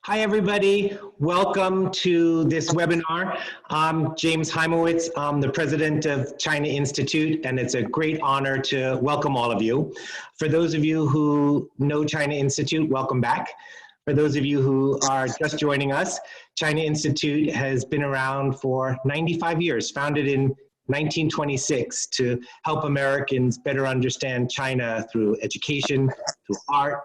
Hi, everybody. Welcome to this webinar. I'm James Heimowitz. I'm the president of China Institute, and it's a great honor to welcome all of you. For those of you who know China Institute, welcome back. For those of you who are just joining us, China Institute has been around for 95 years, founded in 1926 to help Americans better understand China through education, through art,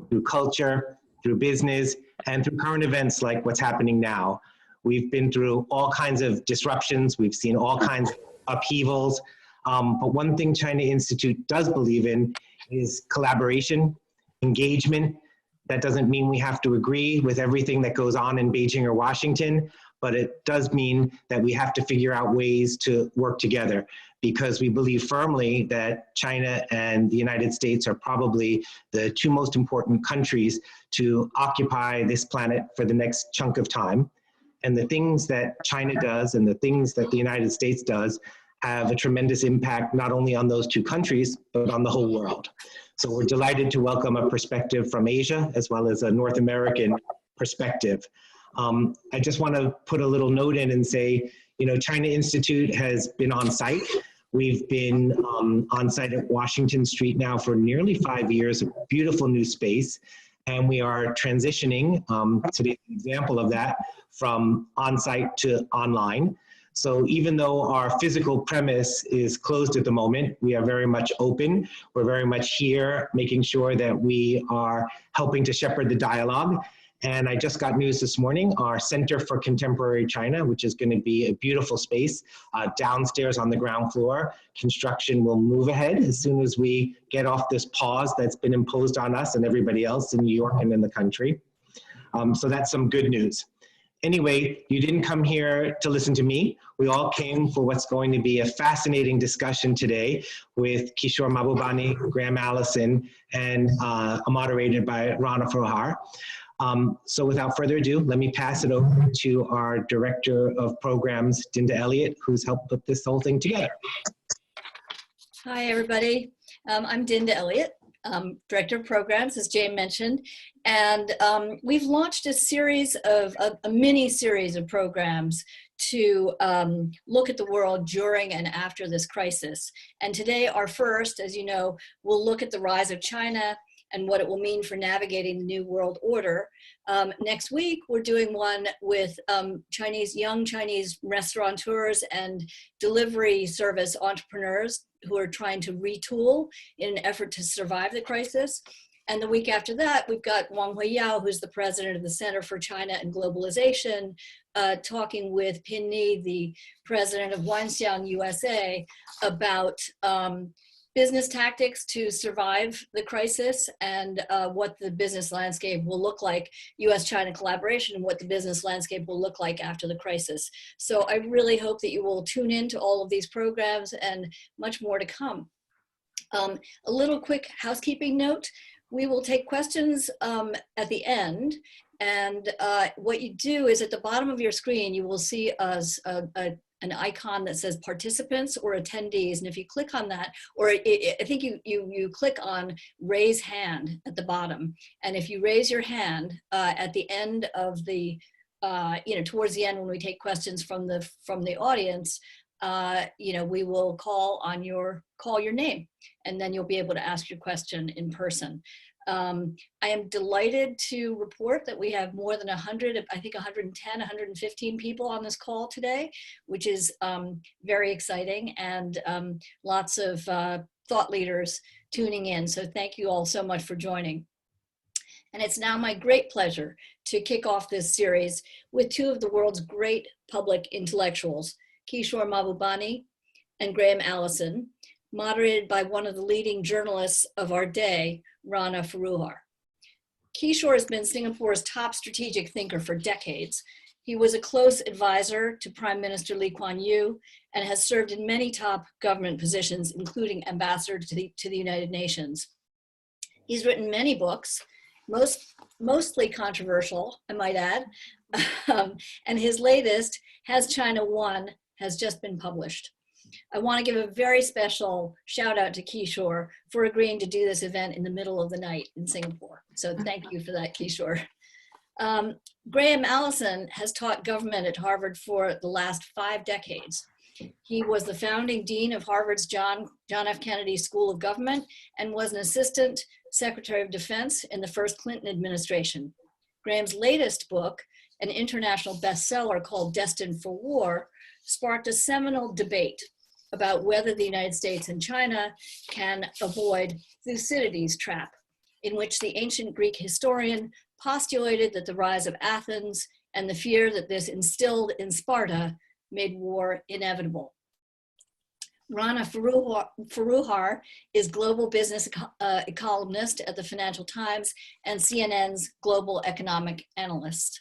through culture, through business, and through current events like what's happening now. We've been through all kinds of disruptions. We've seen all kinds of upheavals. But one thing China Institute does believe in is collaboration, engagement. That doesn't mean we have to agree with everything that goes on in Beijing or Washington, but it does mean that we have to figure out ways to work together, because we believe firmly that China and the United States are probably the two most important countries to occupy this planet for the next chunk of time. And the things that China does and the things that the United States does have a tremendous impact not only on those two countries, but on the whole world. So we're delighted to welcome a perspective from Asia as well as a North American perspective. I just want to put a little note in and say, you know, China Institute has been on site. We've been on site at Washington Street now for nearly 5 years, a beautiful new space. And we are transitioning, today's an example of that, from on-site to online. So even though our physical premise is closed at the moment, we are very much open. We're very much here, making sure that we are helping to shepherd the dialogue. And I just got news this morning, our Center for Contemporary China, which is going to be a beautiful space downstairs on the ground floor. Construction will move ahead as soon as we get off this pause that's been imposed on us and everybody else in New York and in the country. So that's some good news. Anyway, you didn't come here to listen to me. We all came for what's going to be a fascinating discussion today with Kishore Mahbubani, Graham Allison, and moderated by Rana Foroohar. So without further ado, let me pass it over to our Director of Programs, Dinda Elliott, who's helped put this whole thing together. Hi, everybody. I'm Dinda Elliott, Director of Programs, as Jay mentioned. And we've launched a series of, a mini series of programs to look at the world during and after this crisis. And today, our first, as you know, we'll look at the rise of China and what it will mean for navigating the new world order. Next week, we're doing one with young Chinese restaurateurs and delivery service entrepreneurs who are trying to retool in an effort to survive the crisis. And the week after that, we've got Wang Huiyao, who's the president of the Center for China and Globalization, talking with Pin Ni, the president of Wanxiang USA, about business tactics to survive the crisis and what the business landscape will look like, US-China collaboration, and what the business landscape will look like after the crisis. So I really hope that you will tune in to all of these programs and much more to come. A little quick housekeeping note. We will take questions at the end. And what you do is at the bottom of your screen, you will see an icon that says participants or attendees. And if you click on that, or I think you click on raise hand at the bottom. And if you raise your hand at the end of the, towards the end when we take questions from the audience, we will call your name, and then you'll be able to ask your question in person. I am delighted to report that we have more than 100, I think 110, 115 people on this call today, which is very exciting, and lots of thought leaders tuning in. So thank you all so much for joining. And it's now my great pleasure to kick off this series with two of the world's great public intellectuals, Kishore Mahbubani and Graham Allison, moderated by one of the leading journalists of our day, Rana Foroohar. Kishore has been Singapore's top strategic thinker for decades. He was a close advisor to Prime Minister Lee Kuan Yew and has served in many top government positions, including ambassador to the United Nations. He's written many books, mostly controversial, I might add, and his latest, Has China Won?, has just been published. I want to give a very special shout out to Kishore for agreeing to do this event in the middle of the night in Singapore. So thank you for that, Kishore. Graham Allison has taught government at Harvard for the last 5 decades. He was the founding dean of Harvard's John F. Kennedy School of Government and was an assistant secretary of defense in the first Clinton administration. Graham's latest book, an international bestseller called Destined for War, sparked a seminal debate about whether the United States and China can avoid Thucydides' trap, in which the ancient Greek historian postulated that the rise of Athens and the fear that this instilled in Sparta made war inevitable. Rana Foroohar is global business columnist at the Financial Times and CNN's global economic analyst.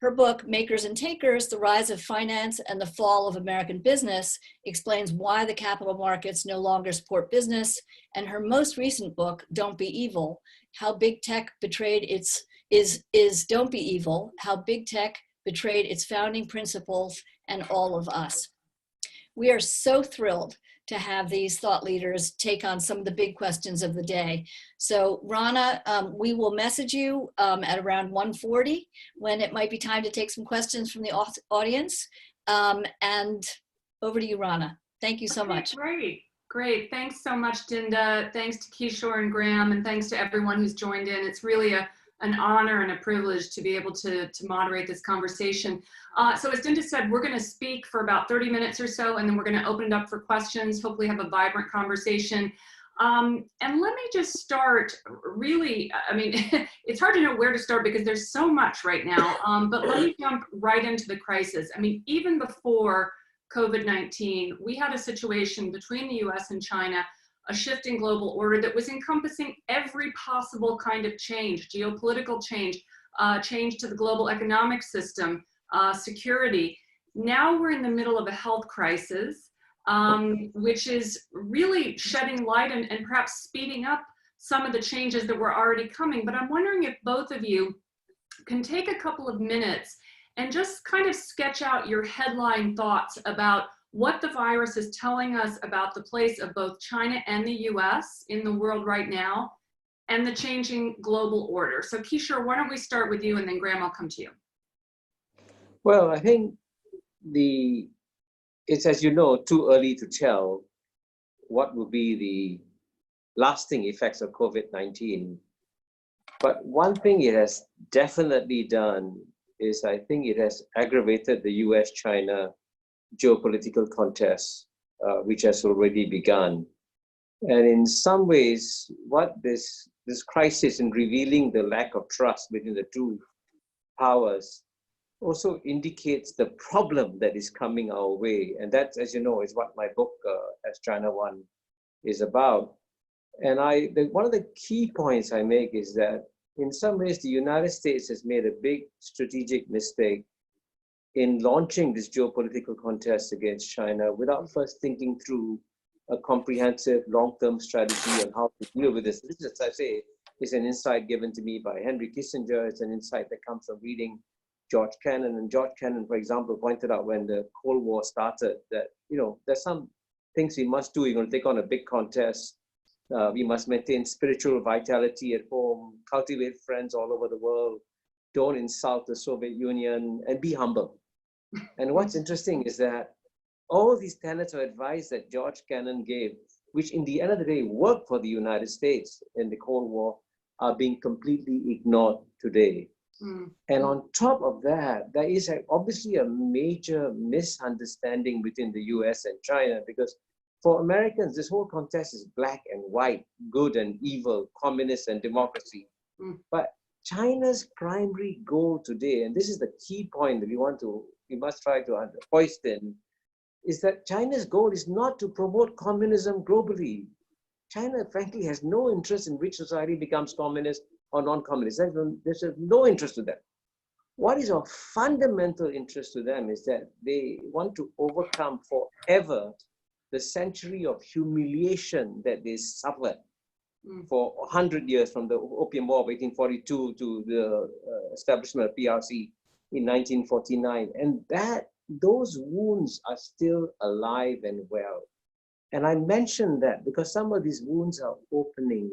Her book, Makers and Takers, The Rise of Finance and the Fall of American Business, explains why the capital markets no longer support business, and her most recent book, Don't Be Evil, How Big Tech Betrayed its, Don't Be Evil, How Big Tech Betrayed its Founding Principles and All of Us. We are so thrilled to have these thought leaders take on some of the big questions of the day. So Rana, we will message you at around 1:40 when it might be time to take some questions from the audience. And over to you, Rana. Thank you so much. Great. Thanks so much, Dinda. Thanks to Kishore and Graham, and thanks to everyone who's joined in. It's really an honor and a privilege to be able to moderate this conversation. So as Dinda said, we're going to speak for about 30 minutes or so, and then we're going to open it up for questions, hopefully have a vibrant conversation. And let me just start, really, I mean, it's hard to know where to start because there's so much right now, but let me jump right into the crisis. I mean, even before COVID-19, we had a situation between the US and China, a shift in global order that was encompassing every possible kind of change, geopolitical change, change to the global economic system, security. Now we're in the middle of a health crisis, which is really shedding light and perhaps speeding up some of the changes that were already coming. But I'm wondering if both of you can take a couple of minutes and just kind of sketch out your headline thoughts about what the virus is telling us about the place of both China and the US in the world right now, and the changing global order. So Kishore, why don't we start with you, and then Graham, I'll come to you. Well, I think it's, as you know, too early to tell what will be the lasting effects of COVID-19. But one thing it has definitely done is I think it has aggravated the US-China geopolitical contest, which has already begun. And in some ways, what this crisis in revealing the lack of trust between the two powers also indicates the problem that is coming our way. And that, as you know, is what my book, As China Won, is about. And one of the key points I make is that in some ways, the United States has made a big strategic mistake in launching this geopolitical contest against China without first thinking through a comprehensive long-term strategy on how to deal with this. This, as I say, is an insight given to me by Henry Kissinger. It's an insight that comes from reading George Kennan. And George Kennan, for example, pointed out when the Cold War started that, you know, there's some things we must do. You're going to take on a big contest. We must maintain spiritual vitality at home, cultivate friends all over the world, don't insult the Soviet Union, and be humble. And what's interesting is that all these tenets of advice that George Kennan gave, which in the end of the day worked for the United States in the Cold War, are being completely ignored today. And on top of that, there is obviously a major misunderstanding between the US and China, because for Americans, this whole contest is black and white, good and evil, communist and democracy. But China's primary goal today, and this is the key point that we must try to hoist in, is that China's goal is not to promote communism globally. China, frankly, has no interest in which society becomes communist or non-communist. There's no interest to them. What is of fundamental interest to them is that they want to overcome forever the century of humiliation that they suffered for 100 years, from the Opium War of 1842 to the establishment of PRC in 1949. And those wounds are still alive and well. And I mention that because some of these wounds are opening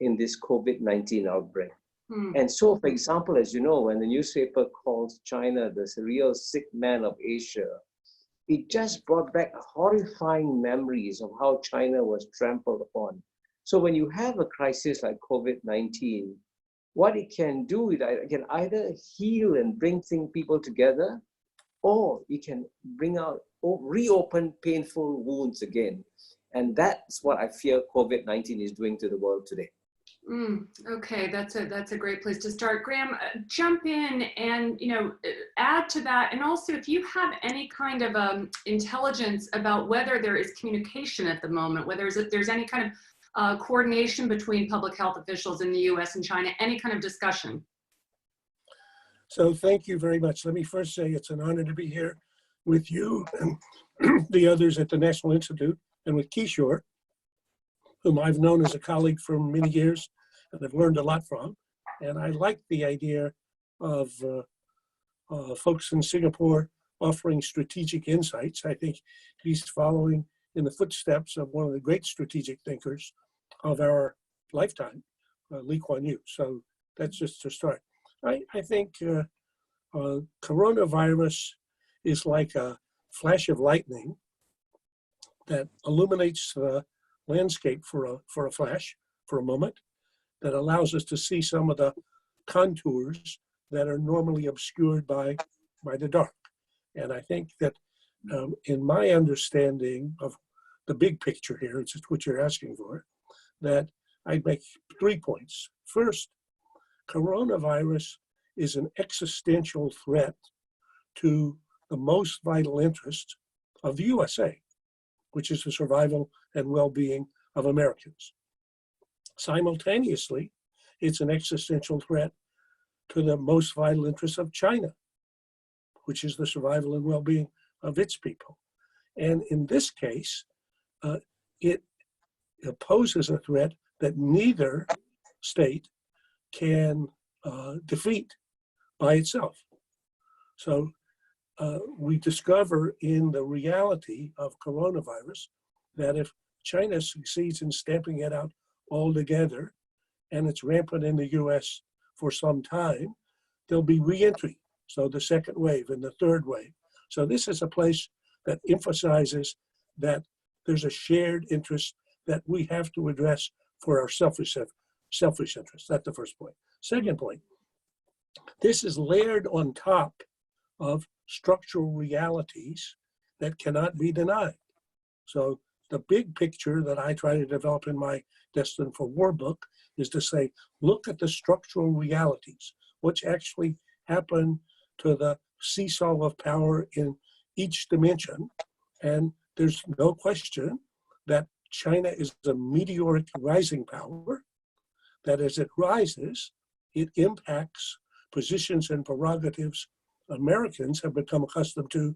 in this COVID-19 outbreak. And so, for example, as you know, when the newspaper calls China the real sick man of Asia, it just brought back horrifying memories of how China was trampled upon. So when you have a crisis like COVID-19, what it can do is it can either heal and bring people together, or it can bring out, reopen painful wounds again. And that's what I fear COVID-19 is doing to the world today. Okay, that's a great place to start. Graham, jump in and add to that, and also if you have any kind of intelligence about whether there is communication at the moment, whether there's any kind of coordination between public health officials in the U.S. and China, any kind of discussion. So thank you very much. Let me first say it's an honor to be here with you and the others at the National Institute, and with Kishore, whom I've known as a colleague for many years and I've learned a lot from. And I like the idea of folks in Singapore offering strategic insights. I think he's following in the footsteps of one of the great strategic thinkers of our lifetime, Lee Kuan Yew. So that's just to start. I think coronavirus is like a flash of lightning that illuminates the landscape for a flash, for a moment, that allows us to see some of the contours that are normally obscured by the dark. And I think that in my understanding of the big picture here, it's what you're asking for, that I'd make 3 points. First, coronavirus is an existential threat to the most vital interest of the USA, which is the survival and well-being of Americans. Simultaneously, it's an existential threat to the most vital interests of China, which is the survival and well-being of its people. And in this case, it poses a threat that neither state can defeat by itself. So we discover in the reality of coronavirus that if China succeeds in stamping it out altogether, and it's rampant in the US for some time, there'll be re-entry. So the second wave and the third wave. So this is a place that emphasizes that there's a shared interest that we have to address for our selfish interests. That's the first point. Second point, this is layered on top of structural realities that cannot be denied. So the big picture that I try to develop in my Destined for War book is to say, look at the structural realities, which actually happen to the seesaw of power in each dimension. And there's no question that China is a meteoric rising power, that as it rises, it impacts positions and prerogatives Americans have become accustomed to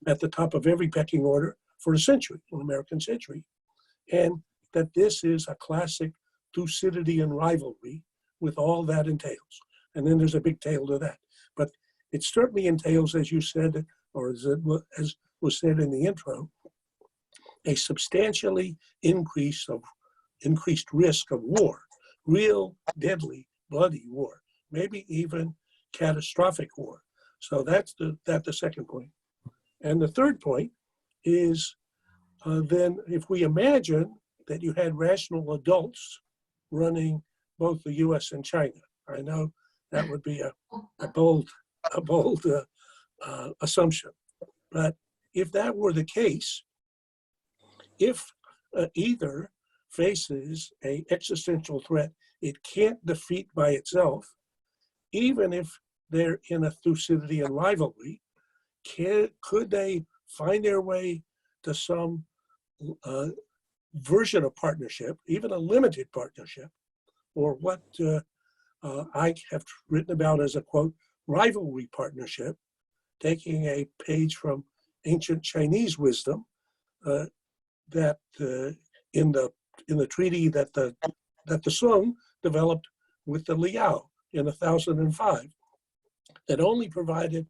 at the top of every pecking order for a century, an American century. And that this is a classic Thucydidean rivalry with all that entails. And then there's a big tail to that. But it certainly entails, as you said, or as was said in the intro, a substantially increased risk of war, real, deadly, bloody war, maybe even catastrophic war. So that's the second point. And the third point is then if we imagine that you had rational adults running both the US and China, I know that would be a bold assumption. But if that were the case, if either faces an existential threat it can't defeat by itself, even if they're in a Thucydidean rivalry, could they find their way to some version of partnership, even a limited partnership, or what I have written about as a, quote, rivalry partnership, taking a page from ancient Chinese wisdom that in the treaty that the Song developed with the Liao in 1005, that only provided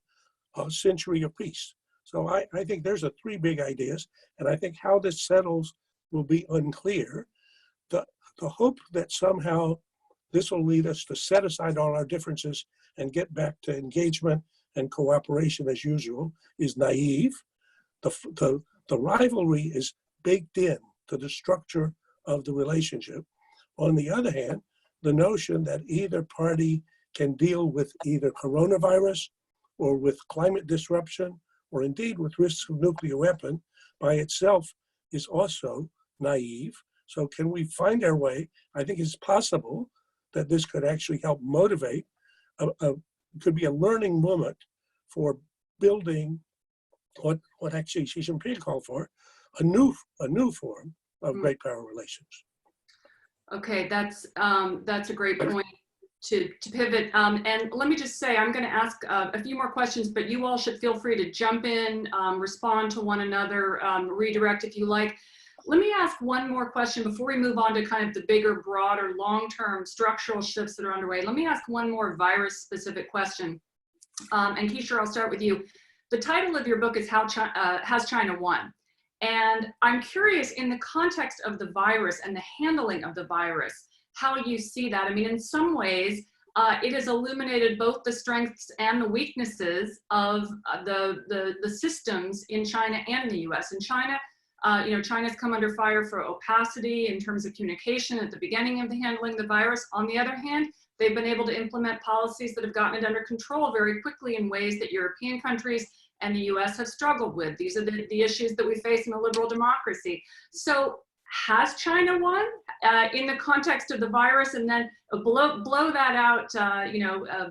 a century of peace. So I think there's three big ideas, and I think how this settles will be unclear. The hope that somehow this will lead us to set aside all our differences and get back to engagement and cooperation as usual is naive. The rivalry is baked in to the structure of the relationship. On the other hand, the notion that either party can deal with either coronavirus or with climate disruption or indeed with risks of nuclear weapon by itself is also naive. So can we find our way? I think it's possible that this could actually help motivate, could be a learning moment for building what actually Xi Jinping called for, a new form of great power relations. Okay, that's a great point to pivot. And let me just say, I'm going to ask a few more questions, but you all should feel free to jump in, respond to one another, redirect if you like. Let me ask one more question before we move on to kind of the bigger, broader, long-term structural shifts that are underway. Let me ask one more virus-specific question. And Kishore, I'll start with you. The title of your book is Has China Won? And I'm curious, in the context of the virus and the handling of the virus, how you see that. I mean, in some ways, it has illuminated both the strengths and the weaknesses of the systems in China and the US. In China, China's come under fire for opacity in terms of communication at the beginning of the handling the virus. On the other hand, they've been able to implement policies that have gotten it under control very quickly in ways that European countries and the US have struggled with. These are the issues that we face in a liberal democracy. So has China won in the context of the virus? And then blow that out,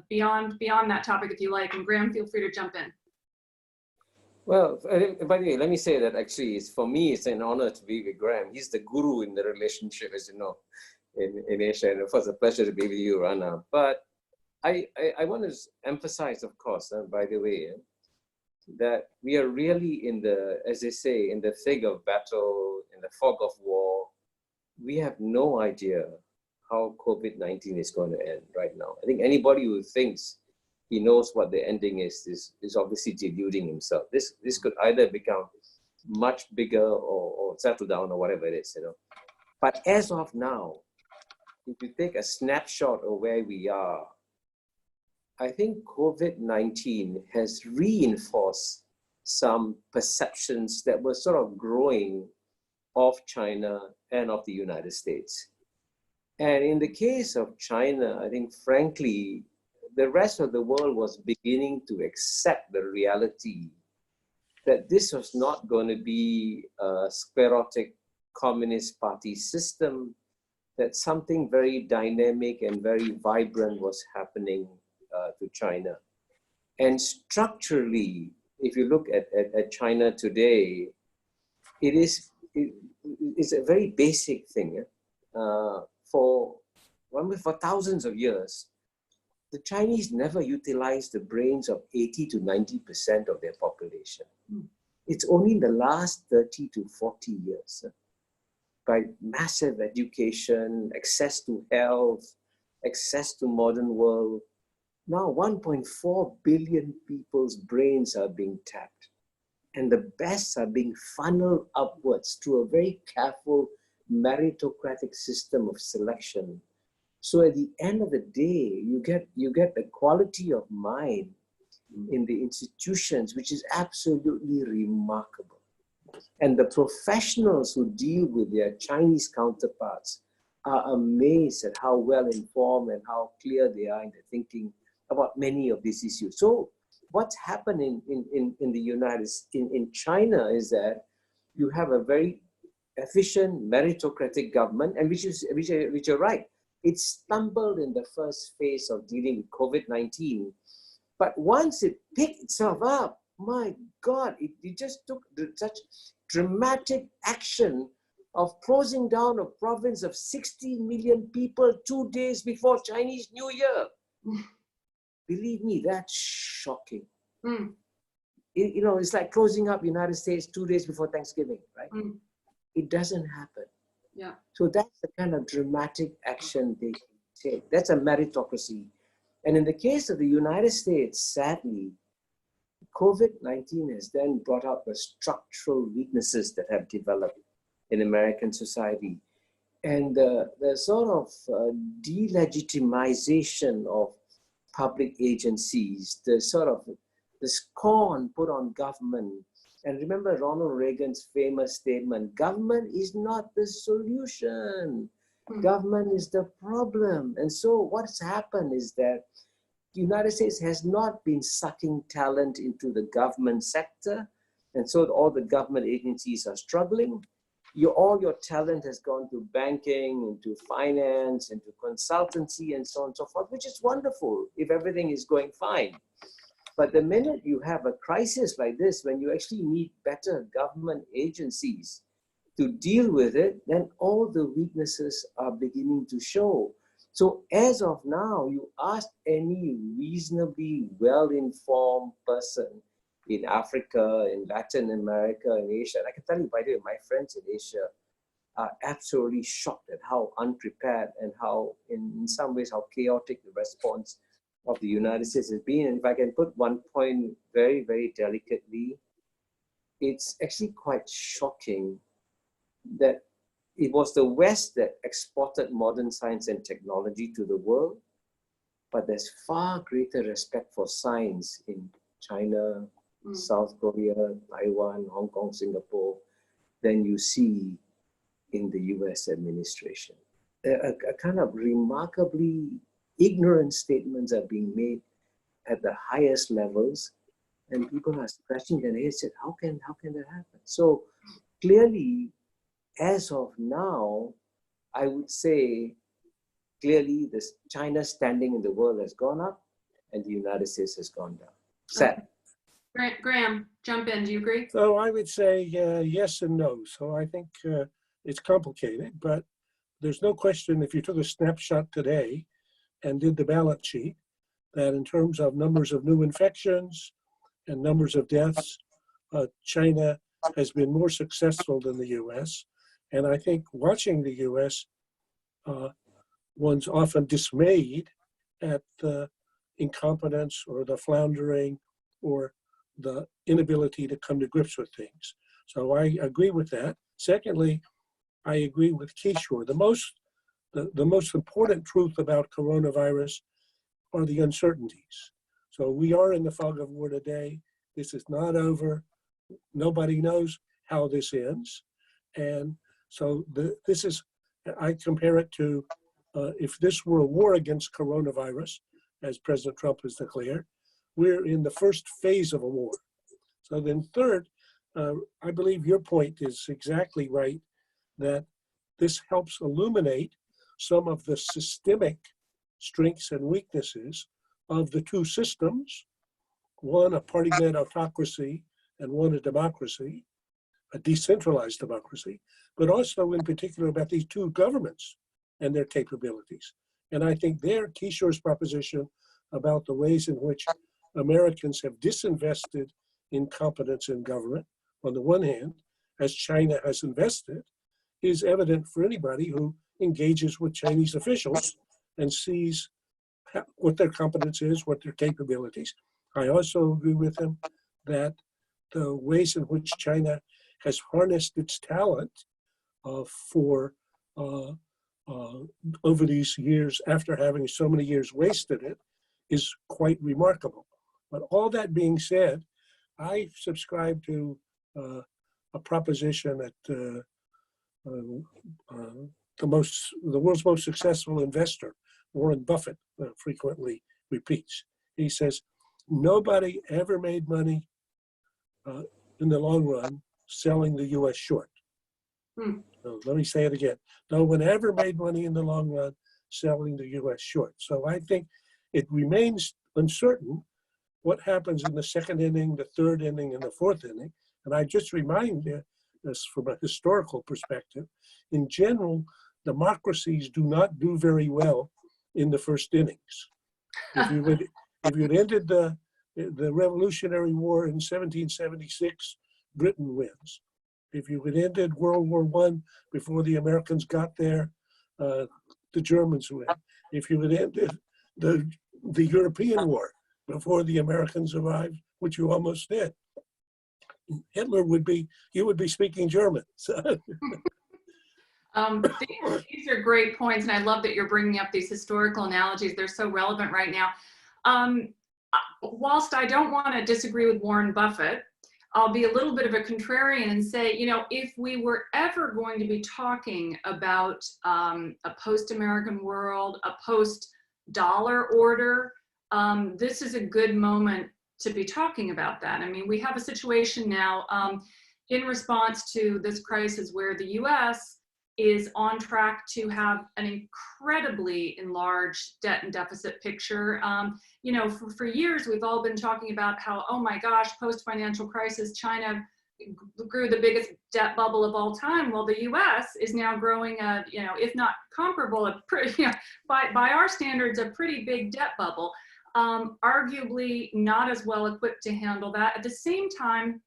beyond that topic if you like. And Graham, feel free to jump in. Well, by the way, let me say that actually, for me, it's an honor to be with Graham. He's the guru in the relationship, as you know, in Asia. And of course, a pleasure to be with you, Rana. But I want to emphasize, of course, by the way, that we are really in the, as they say, in the thick of battle, in the fog of war. We have no idea how COVID-19 is going to end right now. I think anybody who thinks he knows what the ending is obviously deluding himself. This could either become much bigger or settle down or whatever it is, But as of now, if you take a snapshot of where we are, I think COVID-19 has reinforced some perceptions that were sort of growing of China and of the United States. And in the case of China, I think frankly, the rest of the world was beginning to accept the reality that this was not going to be a sclerotic Communist Party system, that something very dynamic and very vibrant was happening to China. And structurally, if you look at China today, it's a very basic thing. For thousands of years, the Chinese never utilized the brains of 80 to 90% of their population. It's only in the last 30 to 40 years, by massive education, access to health, access to modern world. Now 1.4 billion people's brains are being tapped, and the best are being funneled upwards through a very careful meritocratic system of selection. So at the end of the day, you get the quality of mind in the institutions, which is absolutely remarkable. And the professionals who deal with their Chinese counterparts are amazed at how well informed and how clear they are in their thinking about many of these issues. So what's happening in China is that you have a very efficient meritocratic government, and which you're right. It stumbled in the first phase of dealing with COVID-19, but once it picked itself up, my God, it just took such dramatic action of closing down a province of 60 million people 2 days before Chinese New Year. Believe me, that's shocking. It's like closing up United States 2 days before Thanksgiving, right? It doesn't happen. Yeah. So that's the kind of dramatic action they take. That's a meritocracy. And in the case of the United States, sadly, COVID-19 has then brought up the structural weaknesses that have developed in American society. And the sort of delegitimization of public agencies, the sort of the scorn put on government. And remember Ronald Reagan's famous statement, government is not the solution. Government is the problem. And so what's happened is that the United States has not been sucking talent into the government sector. And so all the government agencies are struggling. All your talent has gone to banking, into finance, into consultancy, and so on and so forth, which is wonderful if everything is going fine. But the minute you have a crisis like this, when you actually need better government agencies to deal with it, then all the weaknesses are beginning to show. So as of now, you ask any reasonably well-informed person in Africa, in Latin America, in Asia, and I can tell you, by the way, my friends in Asia are absolutely shocked at how unprepared and how, in some ways, how chaotic the response of the United States has been. And if I can put one point very, very delicately, it's actually quite shocking that it was the West that exported modern science and technology to the world, but there's far greater respect for science in China, South Korea, Taiwan, Hong Kong, Singapore, than you see in the US administration. A kind of remarkably ignorant statements are being made at the highest levels, and people are scratching their heads and said, how can that happen? So clearly, as of now, I would say clearly China's standing in the world has gone up and the United States has gone down. Sad. Graham, jump in. Do you agree? So I would say yes and no. So I think it's complicated, but there's no question if you took a snapshot today and did the balance sheet, that in terms of numbers of new infections and numbers of deaths, China has been more successful than the US. And I think watching the US, one's often dismayed at the incompetence or the floundering or the inability to come to grips with things. So I agree with that. Secondly, I agree with Kishore. The most important truth about coronavirus are the uncertainties. So we are in the fog of war today. This is not over. Nobody knows how this ends. And so I compare it to if this were a war against coronavirus, as President Trump has declared, we're in the first phase of a war. So then third, I believe your point is exactly right, that this helps illuminate some of the systemic strengths and weaknesses of the two systems, one a party-led autocracy and one a democracy, a decentralized democracy, but also in particular about these two governments and their capabilities. And I think there, Kishore's proposition about the ways in which Americans have disinvested in competence in government, on the one hand, as China has invested, is evident for anybody who engages with Chinese officials and sees what their competence is, what their capabilities. I also agree with him that the ways in which China has harnessed its talent over these years, after having so many years wasted it, is quite remarkable. But all that being said, I subscribe to a proposition that the world's most successful investor, Warren Buffett, frequently repeats. He says, nobody ever made money in the long run selling the US short. So let me say it again. No one ever made money in the long run selling the US short. So I think it remains uncertain what happens in the second inning, the third inning, and the fourth inning. And I just remind us from a historical perspective, in general, democracies do not do very well in the first innings. If you had ended the Revolutionary War in 1776, Britain wins. If you had ended World War I before the Americans got there, the Germans win. If you had ended the European War before the Americans arrived, which you almost did, you would be speaking German. So These are great points, and I love that you're bringing up these historical analogies. They're so relevant right now. Whilst I don't want to disagree with Warren Buffett, I'll be a little bit of a contrarian and say, you know, if we were ever going to be talking about a post-American world, a post-dollar order, this is a good moment to be talking about that. I mean, we have a situation now in response to this crisis where the US is on track to have an incredibly enlarged debt and deficit picture. You know, for years, we've all been talking about how, oh my gosh, post-financial crisis, China grew the biggest debt bubble of all time. Well, the US is now growing a, you know, if not comparable, a pretty, you know, by our standards, a pretty big debt bubble. Arguably not as well equipped to handle that. At the same time,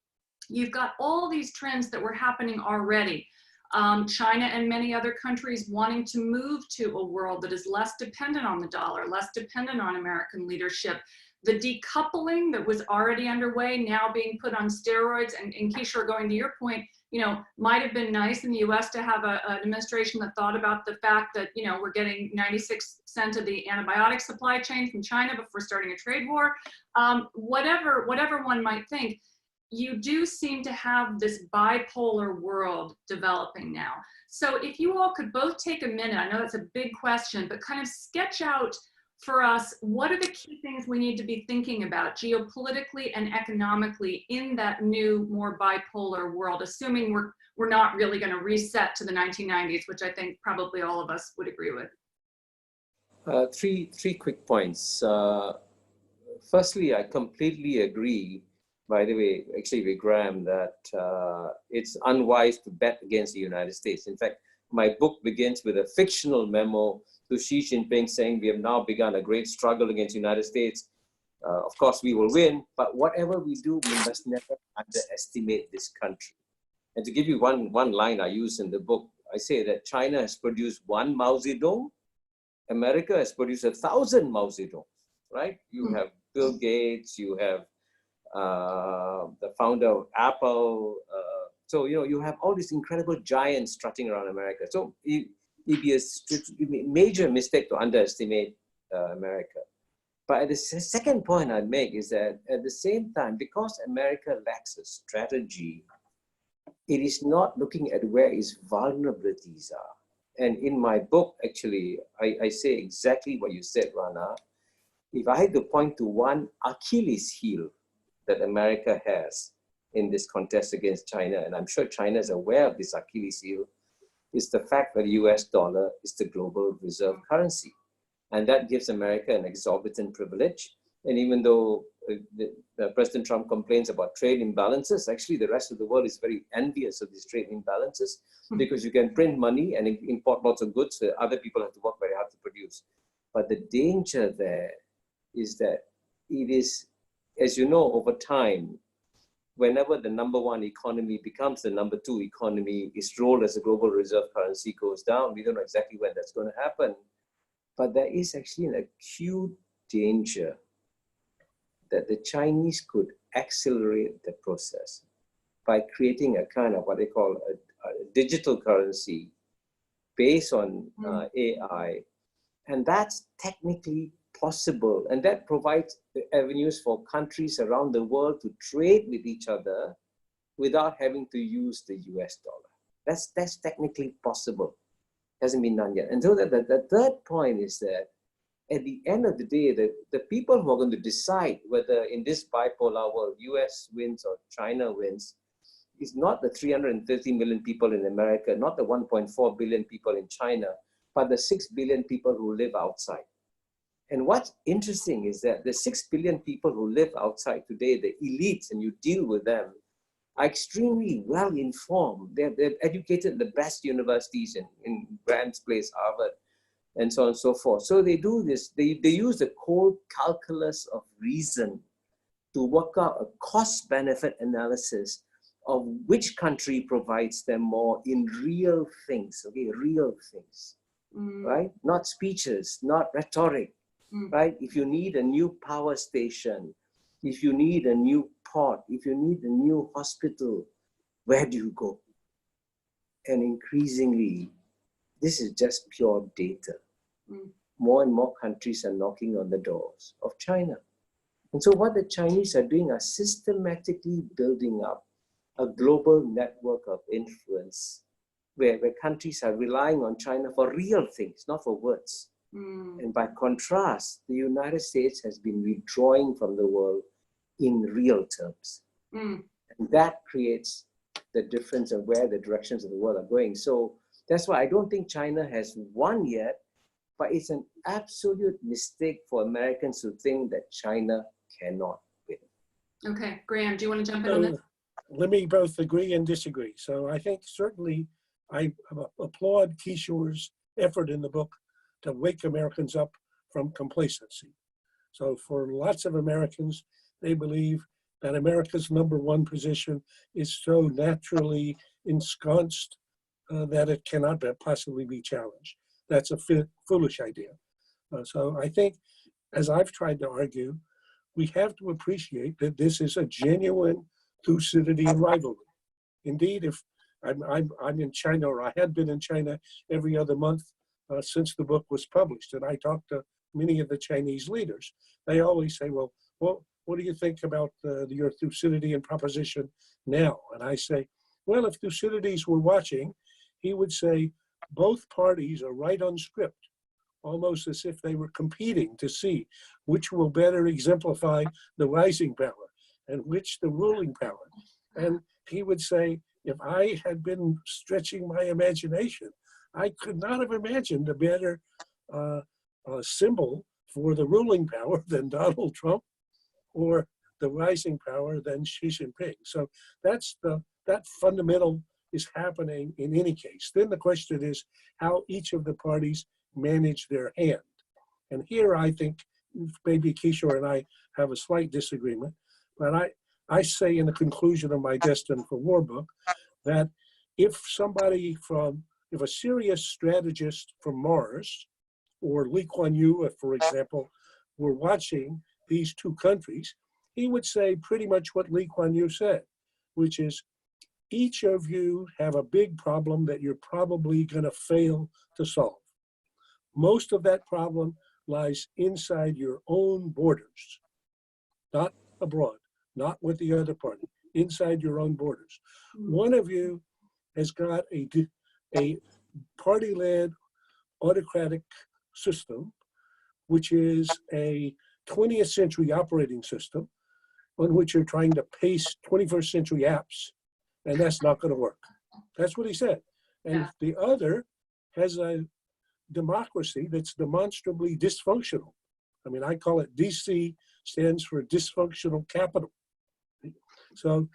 you've got all these trends that were happening already. China and many other countries wanting to move to a world that is less dependent on the dollar, less dependent on American leadership. The decoupling that was already underway now being put on steroids, and Kishore, going to your point, you know, might have been nice in the US to have an administration that thought about the fact that, you know, we're getting 96% of the antibiotic supply chain from China before starting a trade war. Whatever one might think, you do seem to have this bipolar world developing now. So if you all could both take a minute, I know that's a big question, but kind of sketch out for us, what are the key things we need to be thinking about geopolitically and economically in that new, more bipolar world, assuming we're not really going to reset to the 1990s, which I think probably all of us would agree with. Three quick points. Firstly, I completely agree, by the way, actually with Graham, that it's unwise to bet against the United States. In fact, my book begins with a fictional memo to Xi Jinping saying we have now begun a great struggle against the United States. Of course, we will win, but whatever we do, we must never underestimate this country. And to give you one line I use in the book, I say that China has produced one Mao Zedong, America has produced 1,000 Mao Zedongs, right? You have Bill Gates, you have the founder of Apple. So, you know, you have all these incredible giants strutting around America. So it'd be a major mistake to underestimate America. But the second point I'd make is that at the same time, because America lacks a strategy, it is not looking at where its vulnerabilities are. And in my book, actually, I say exactly what you said, Rana. If I had to point to one Achilles heel that America has in this contest against China, and I'm sure China is aware of this Achilles heel, is the fact that the US dollar is the global reserve currency. And that gives America an exorbitant privilege. And even though President Trump complains about trade imbalances, actually the rest of the world is very envious of these trade imbalances because you can print money and import lots of goods that other people have to work very hard to produce. But the danger there is that it is, as you know, over time, whenever the number one economy becomes the number two economy, its role as a global reserve currency goes down. We don't know exactly when that's going to happen. But there is actually an acute danger that the Chinese could accelerate the process by creating a kind of what they call a digital currency based on AI. And that's technically possible. And that provides avenues for countries around the world to trade with each other without having to use the US dollar. That's technically possible. Hasn't been done yet. And so the third point is that at the end of the day, the people who are going to decide whether in this bipolar world, US wins or China wins, is not the 350 million people in America, not the 1.4 billion people in China, but the 6 billion people who live outside. And what's interesting is that the 6 billion people who live outside today, the elites, and you deal with them, are extremely well informed. They've educated in the best universities in Graham's place, Harvard, and so on and so forth. So they do this, they use the cold calculus of reason to work out a cost-benefit analysis of which country provides them more in real things, okay, real things, right? Not speeches, not rhetoric, right? If you need a new power station, if you need a new port, if you need a new hospital, where do you go? And increasingly, this is just pure data. More and more countries are knocking on the doors of China. And so what the Chinese are doing are systematically building up a global network of influence where countries are relying on China for real things, not for words. And by contrast, the United States has been withdrawing from the world in real terms. And that creates the difference of where the directions of the world are going. So that's why I don't think China has won yet, but it's an absolute mistake for Americans to think that China cannot win. Okay, Graham, do you want to jump in on this? Let me both agree and disagree. So I think certainly I applaud Kishore's effort in the book to wake Americans up from complacency. So for lots of Americans, they believe that America's #1 position is so naturally ensconced that it cannot possibly be challenged. That's a foolish idea. So I think, as I've tried to argue, we have to appreciate that this is a genuine Thucydidean and rivalry. Indeed, if I'm in China, or I had been in China every other month since the book was published, and I talked to many of the Chinese leaders, they always say, well, what do you think about your Thucydidean proposition now? And I say, well, if Thucydides were watching, he would say, both parties are right on script, almost as if they were competing to see which will better exemplify the rising power and which the ruling power. And he would say, if I had been stretching my imagination, I could not have imagined a better symbol for the ruling power than Donald Trump or the rising power than Xi Jinping. So that fundamental is happening in any case. Then the question is how each of the parties manage their hand. And here I think maybe Kishore and I have a slight disagreement, but I say in the conclusion of my Destined for War book that if a serious strategist from Mars, or Lee Kuan Yew, for example, were watching these two countries, he would say pretty much what Lee Kuan Yew said, which is, each of you have a big problem that you're probably going to fail to solve. Most of that problem lies inside your own borders, not abroad, not with the other party, inside your own borders. One of you has got a party-led autocratic system, which is a 20th century operating system on which you're trying to paste 21st century apps, and that's not going to work. That's what he said. And the other has a democracy that's demonstrably dysfunctional. I mean, I call it DC, stands for dysfunctional capital. So,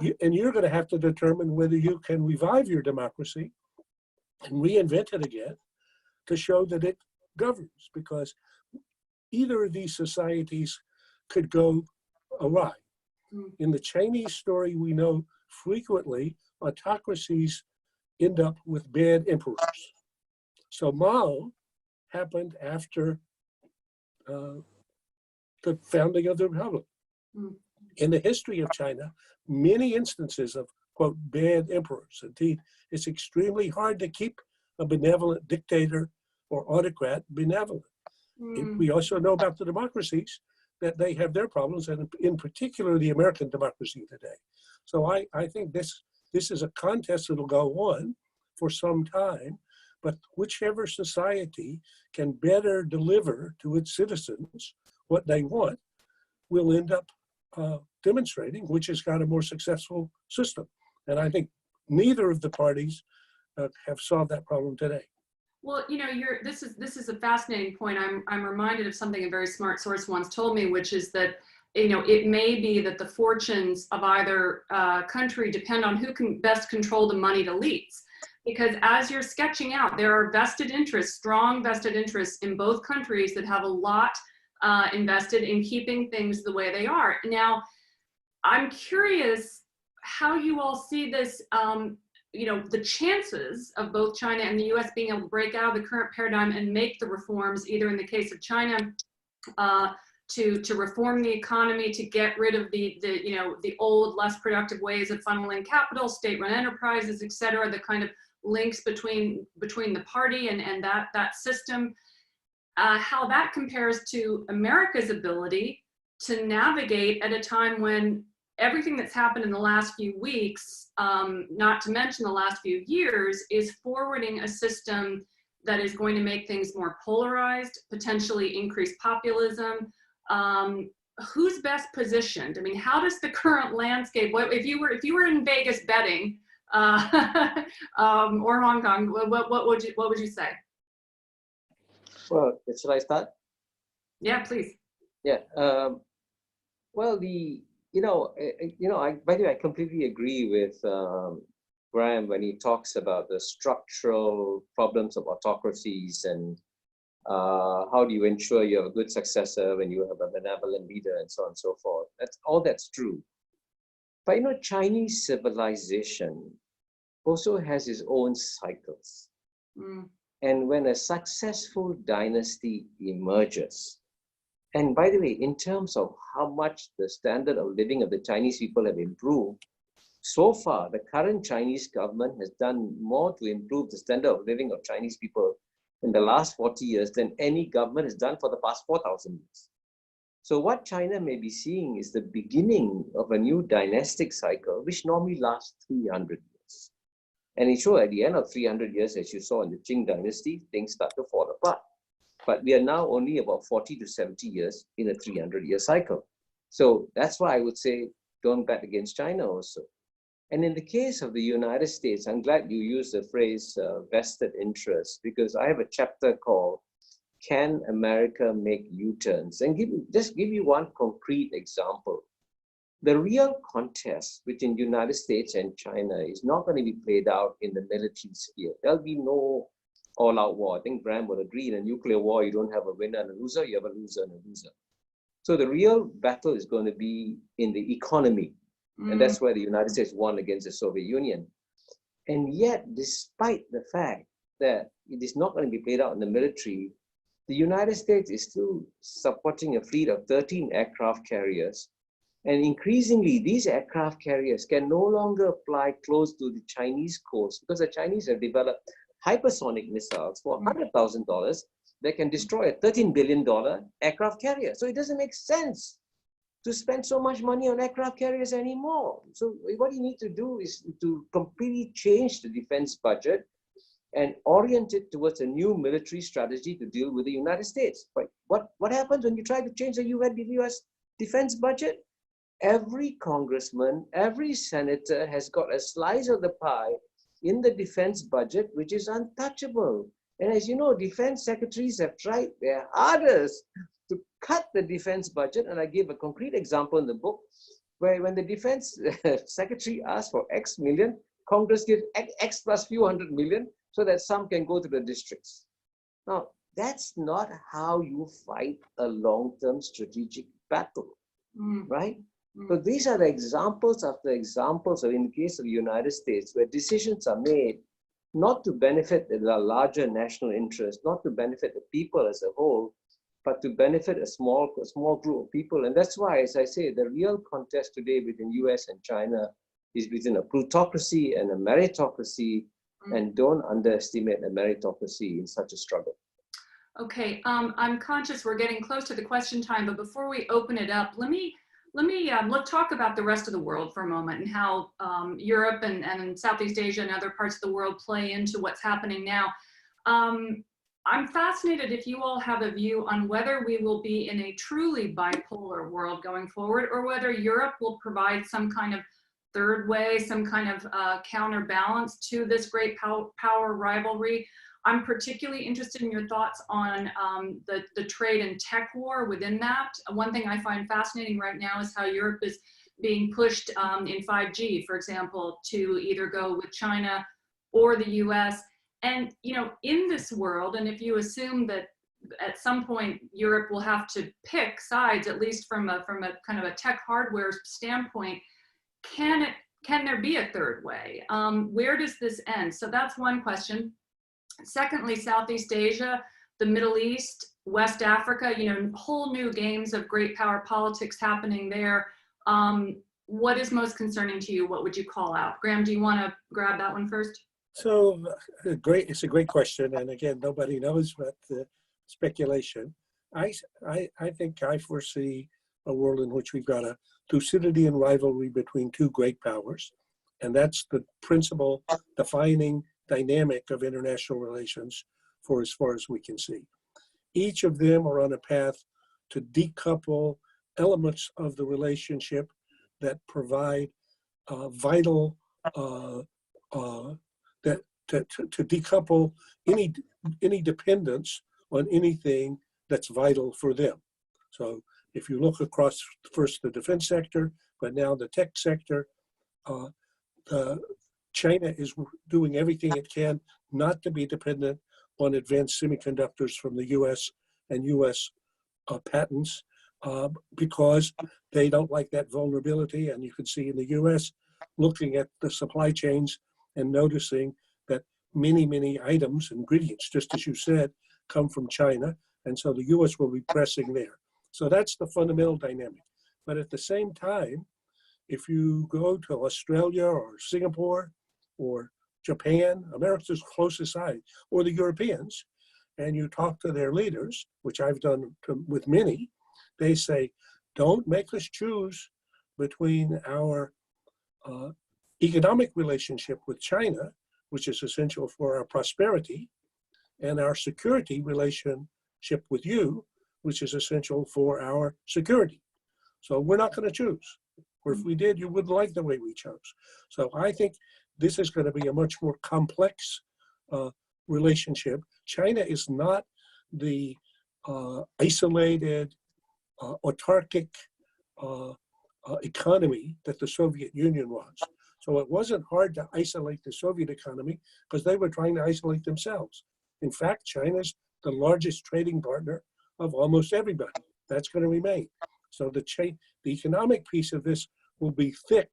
you're going to have to determine whether you can revive your democracy and reinvent it again to show that it governs, because either of these societies could go awry. In the Chinese story, we know frequently autocracies end up with bad emperors. So Mao happened after the founding of the Republic. In the history of China, many instances of, quote, bad emperors. Indeed, it's extremely hard to keep a benevolent dictator or autocrat benevolent. We also know about the democracies that they have their problems, and in particular, the American democracy today. So I think this is a contest that'll go on for some time, but whichever society can better deliver to its citizens what they want will end up demonstrating which has got a more successful system. And I think neither of the parties have solved that problem today. Well, you know, this is a fascinating point. I'm reminded of something a very smart source once told me, which is that, you know, it may be that the fortunes of either country depend on who can best control the moneyed elites. Because as you're sketching out, there are vested interests, strong vested interests in both countries that have a lot invested in keeping things the way they are. Now, I'm curious how you all see this, you know, the chances of both China and the US being able to break out of the current paradigm and make the reforms, either in the case of China, to reform the economy, to get rid of the you know, the old, less productive ways of funneling capital, state-run enterprises, et cetera, the kind of links between the party and that system, how that compares to America's ability to navigate at a time when everything that's happened in the last few weeks, not to mention the last few years, is forwarding a system that is going to make things more polarized, potentially increase populism. Who's best positioned? I mean, how does the current landscape, if you were in Vegas betting, or Hong Kong, what would you say? Well, should I start? Yeah, please. Yeah. Well, by the way, I completely agree with Graham when he talks about the structural problems of autocracies and how do you ensure you have a good successor when you have a benevolent leader and so on and so forth. That's true. But Chinese civilization also has its own cycles. Mm. And when a successful dynasty emerges, and by the way, in terms of how much the standard of living of the Chinese people have improved, so far, the current Chinese government has done more to improve the standard of living of Chinese people in the last 40 years than any government has done for the past 4,000 years. So what China may be seeing is the beginning of a new dynastic cycle, which normally lasts 300 years. And it's sure at the end of 300 years, as you saw in the Qing dynasty, things start to fall apart. But we are now only about 40 to 70 years in a 300-year cycle. So that's why I would say, don't bet against China also. And in the case of the United States, I'm glad you used the phrase vested interest, because I have a chapter called Can America Make U-Turns? And just give you one concrete example. The real contest between the United States and China is not going to be played out in the military sphere. There'll be no all-out war. I think Graham will agree, in a nuclear war, you don't have a winner and a loser, you have a loser and a loser. So the real battle is going to be in the economy. And that's where the United States won against the Soviet Union. And yet, despite the fact that it is not going to be played out in the military, the United States is still supporting a fleet of 13 aircraft carriers. And increasingly, these aircraft carriers can no longer fly close to the Chinese coast because the Chinese have developed hypersonic missiles for $100,000 that can destroy a $13 billion aircraft carrier. So it doesn't make sense to spend so much money on aircraft carriers anymore. So what you need to do is to completely change the defense budget and orient it towards a new military strategy to deal with the United States. But what happens when you try to change the US defense budget? Every congressman, every senator has got a slice of the pie in the defense budget, which is untouchable. And as you know, defense secretaries have tried their hardest to cut the defense budget. And I give a concrete example in the book, where when the defense secretary asks for X million, Congress gives X plus few hundred million so that some can go to the districts. Now, that's not how you fight a long-term strategic battle, right? So these are the examples after examples of, in the case of the United States, where decisions are made not to benefit the larger national interest, not to benefit the people as a whole, but to benefit a small group of people. And that's why, as I say, the real contest today between US and China is between a plutocracy and a meritocracy, and don't underestimate a meritocracy in such a struggle. Okay, I'm conscious we're getting close to the question time, but before we open it up, let's talk about the rest of the world for a moment and how Europe and Southeast Asia and other parts of the world play into what's happening now. I'm fascinated if you all have a view on whether we will be in a truly bipolar world going forward, or whether Europe will provide some kind of third way, some kind of counterbalance to this great power rivalry. I'm particularly interested in your thoughts on the trade and tech war within that. One thing I find fascinating right now is how Europe is being pushed in 5G, for example, to either go with China or the US. And, you know, in this world, and if you assume that at some point Europe will have to pick sides, at least from a kind of a tech hardware standpoint, can there be a third way? Where does this end? So that's one question. Secondly, Southeast Asia, the Middle East, West Africa, you know, whole new games of great power politics happening there. What is most concerning to you? What would you call out? Graham, do you want to grab that one first? So it's a great question. And again, nobody knows but speculation. I think I foresee a world in which we've got a Thucydidean rivalry between two great powers. And that's the principal defining dynamic of international relations for as far as we can see. Each of them are on a path to decouple elements of the relationship that provide vital, that to decouple any dependence on anything that's vital for them. So if you look across first the defense sector, but now the tech sector, China is doing everything it can not to be dependent on advanced semiconductors from the US and US patents because they don't like that vulnerability. And you can see in the US looking at the supply chains and noticing that many items, ingredients, just as you said, come from China. And so the US will be pressing there. So that's the fundamental dynamic. But at the same time, if you go to Australia or Singapore or Japan, America's closest side, or the Europeans, and you talk to their leaders, which I've done with many, they say, don't make us choose between our economic relationship with China, which is essential for our prosperity, and our security relationship with you, which is essential for our security. So we're not going to choose. Or if we did, you wouldn't like the way we chose. So I think this is going to be a much more complex relationship. China is not the isolated, autarkic economy that the Soviet Union was. So it wasn't hard to isolate the Soviet economy because they were trying to isolate themselves. In fact, China's the largest trading partner of almost everybody. That's going to remain. So the economic piece of this will be thick.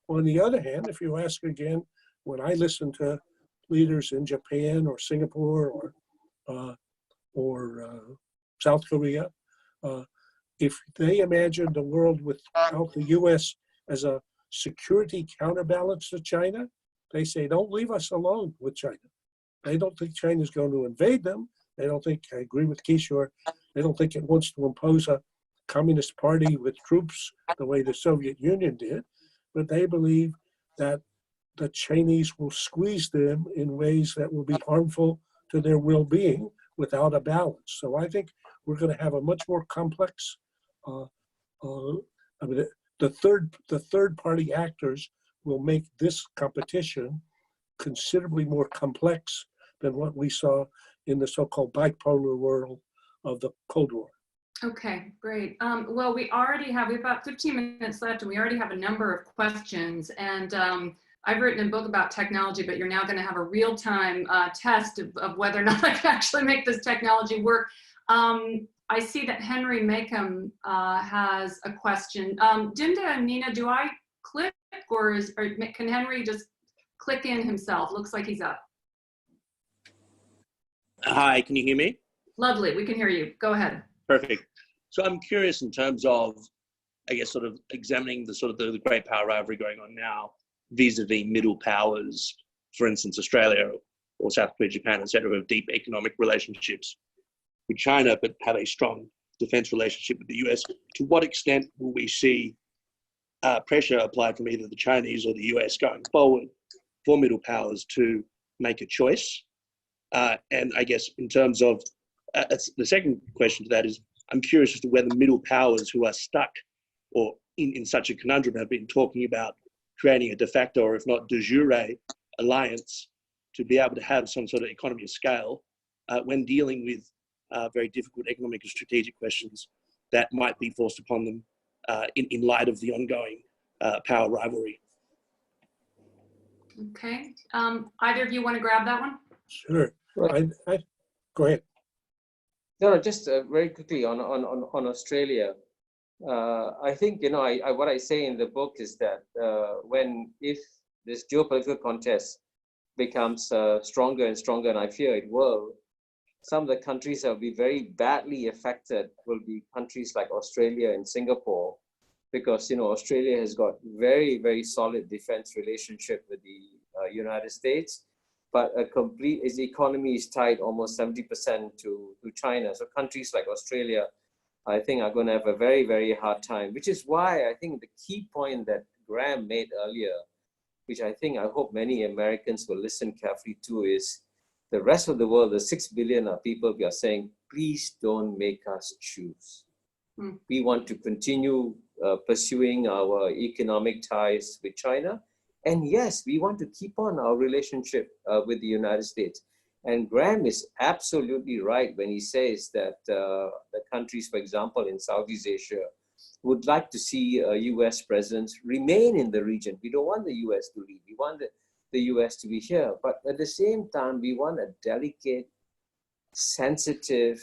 On the other hand, if you ask again, when I listen to leaders in Japan or Singapore or South Korea, if they imagined a world without the US as a security counterbalance to China, they say, don't leave us alone with China. They don't think China's going to invade them. They don't think, I agree with Kishore, they don't think it wants to impose a communist party with troops the way the Soviet Union did, but they believe that the Chinese will squeeze them in ways that will be harmful to their well-being without a balance. So I think we're going to have a much more complex, the third party actors will make this competition considerably more complex than what we saw in the so-called bipolar world of the Cold War. Okay, great. Well, we have about 15 minutes left, and we already have a number of questions. And I've written a book about technology, but you're now going to have a real-time test of whether or not I can actually make this technology work. I see that Henry Macomb has a question. Dinda and Nina, do I click, or can Henry just click in himself? Looks like he's up. Hi, can you hear me? Lovely, we can hear you. Go ahead. Perfect. So I'm curious in terms of, I guess, sort of examining the great power rivalry going on now vis-a-vis middle powers, for instance, Australia or South Korea, Japan, etc., have deep economic relationships with China, but have a strong defense relationship with the US. To what extent will we see pressure applied from either the Chinese or the US going forward for middle powers to make a choice? And I guess in terms of, the second question to that is, I'm curious as to whether middle powers who are stuck or in such a conundrum have been talking about creating a de facto, or if not de jure, alliance to be able to have some sort of economy of scale when dealing with very difficult economic and strategic questions that might be forced upon them in light of the ongoing power rivalry. Okay. Either of you want to grab that one? Sure. Go ahead. No, just very quickly on Australia. I think, what I say in the book is that if this geopolitical contest becomes stronger and stronger, and I fear it will, some of the countries that will be very badly affected will be countries like Australia and Singapore, because Australia has got very, very solid defense relationship with the United States. but its economy is tied almost 70% to China. So countries like Australia, I think, are going to have a very, very hard time, which is why I think the key point that Graham made earlier, which I hope many Americans will listen carefully to, is the rest of the world, the 6 billion of people, we are saying, please don't make us choose. We want to continue pursuing our economic ties with China. And yes, we want to keep on our relationship with the United States. And Graham is absolutely right when he says that the countries, for example, in Southeast Asia, would like to see a US presence remain in the region. We don't want the US to leave. We want the US to be here. But at the same time, we want a delicate, sensitive,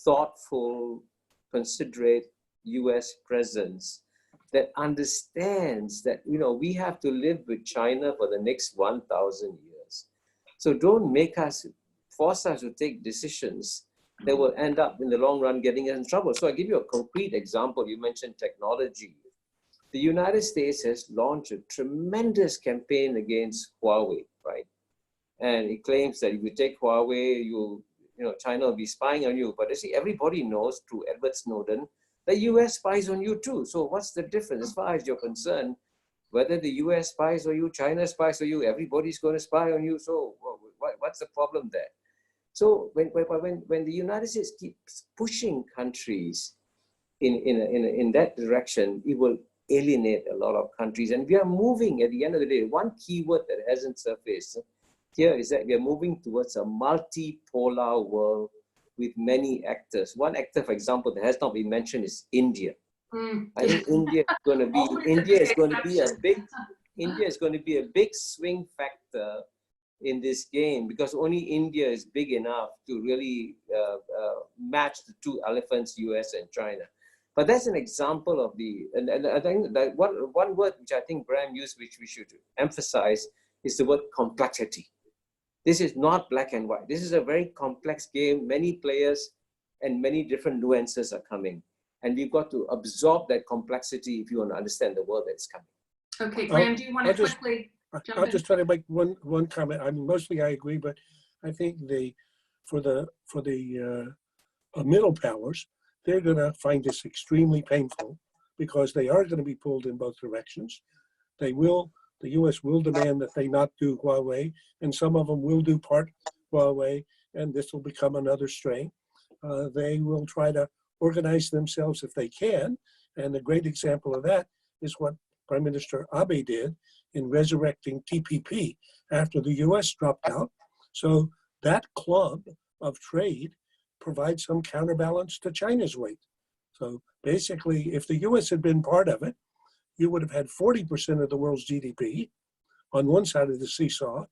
thoughtful, considerate US presence that understands that, we have to live with China for the next 1,000 years. So don't force us to take decisions that will end up in the long run getting us in trouble. So I'll give you a concrete example. You mentioned technology. The United States has launched a tremendous campaign against Huawei, right? And it claims that if you take Huawei, China will be spying on you. But you see, everybody knows through Edward Snowden, the US spies on you too. So what's the difference as far as you're concerned? Whether the US spies on you, China spies on you, everybody's going to spy on you. So what's the problem there? So when the United States keeps pushing countries in that direction, it will alienate a lot of countries. And we are moving, at the end of the day, one keyword that hasn't surfaced here is that we are moving towards a multipolar world with many actors. One actor, for example, that has not been mentioned is India. I think India is going to be a big swing factor in this game, because only India is big enough to really match the two elephants, US and China. But that's an example of and I think that one word which I think Graham used, which we should emphasize, is the word complexity. This is not black and white. This is a very complex game. Many players and many different nuances are coming. And we've got to absorb that complexity if you want to understand the world that's coming. Okay, Graham, do you want to quickly jump in? I'll just try to make one comment. I mean, mostly I agree, but I think for the middle powers, they're going to find this extremely painful, because they are going to be pulled in both directions. The US will demand that they not do Huawei, and some of them will do part Huawei, and this will become another strain. They will try to organize themselves if they can, and a great example of that is what Prime Minister Abe did in resurrecting TPP after the US dropped out. So that club of trade provides some counterbalance to China's weight. So basically, if the US had been part of it, you would have had 40% of the world's GDP on one side of the seesaw,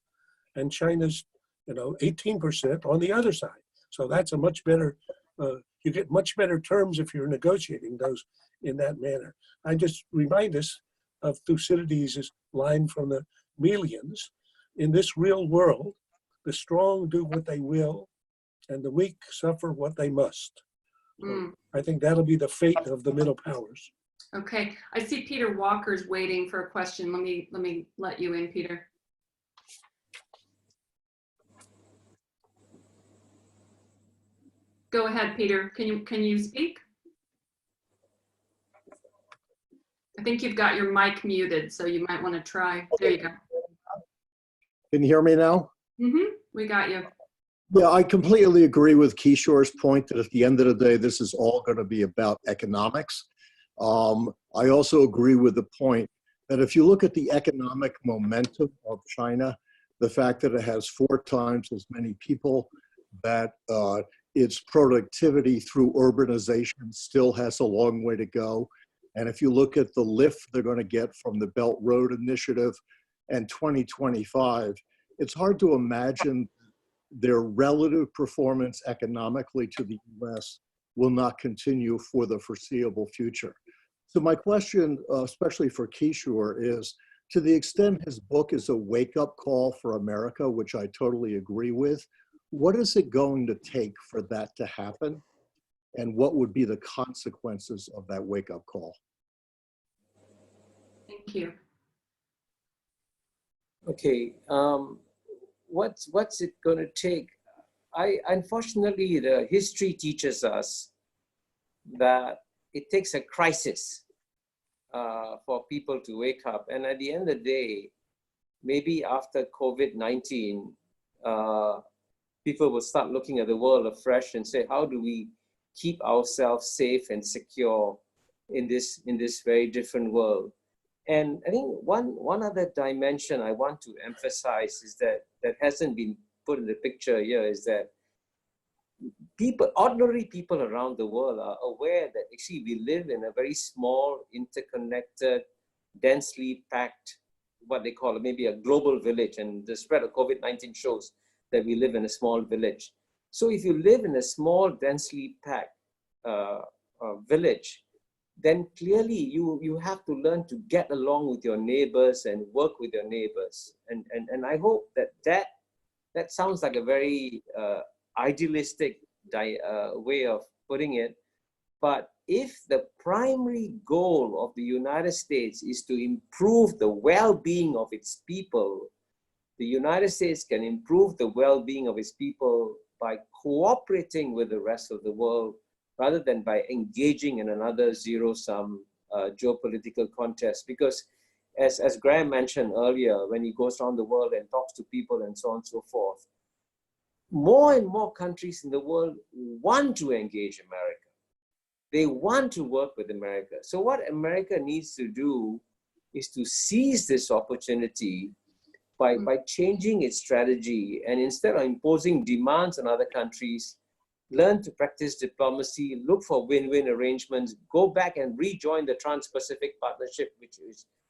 and China's 18% on the other side. So that's a much better, you get much better terms if you're negotiating those in that manner. I just remind us of Thucydides' line from the Melians: in this real world, the strong do what they will, and the weak suffer what they must. So I think that'll be the fate of the middle powers. Okay, I see Peter Walker's waiting for a question. Let me let you in, Peter. Go ahead, Peter. Can you speak? I think you've got your mic muted, so you might want to try. There you go. Can you hear me now? We got you. Yeah, I completely agree with Kishore's point that at the end of the day, this is all going to be about economics. I also agree with the point that if you look at the economic momentum of China, the fact that it has 4 times as many people, that its productivity through urbanization still has a long way to go. And if you look at the lift they're going to get from the Belt Road Initiative and 2025, it's hard to imagine their relative performance economically to the US will not continue for the foreseeable future. So my question, especially for Kishore, is to the extent his book is a wake-up call for America, which I totally agree with, what is it going to take for that to happen? And what would be the consequences of that wake-up call? Thank you. Okay. what's it going to take? Unfortunately, the history teaches us that it takes a crisis for people to wake up. And at the end of the day, maybe after COVID-19, people will start looking at the world afresh and say, how do we keep ourselves safe and secure in this very different world? And I think one other dimension I want to emphasize is that hasn't been put in the picture here is that ordinary people around the world are aware that actually we live in a very small, interconnected, densely packed, what they call maybe a global village. And the spread of COVID-19 shows that we live in a small village. So if you live in a small, densely packed village, then clearly you have to learn to get along with your neighbors and work with your neighbors. And I hope that sounds like a very idealistic way of putting it. But if the primary goal of the United States is to improve the well-being of its people, the United States can improve the well-being of its people by cooperating with the rest of the world rather than by engaging in another zero-sum geopolitical contest. Because as Graham mentioned earlier, when he goes around the world and talks to people and so on and so forth, more and more countries in the world want to engage America. They want to work with America. So what America needs to do is to seize this opportunity by changing its strategy, and instead of imposing demands on other countries, learn to practice diplomacy, look for win-win arrangements, go back and rejoin the Trans-Pacific Partnership,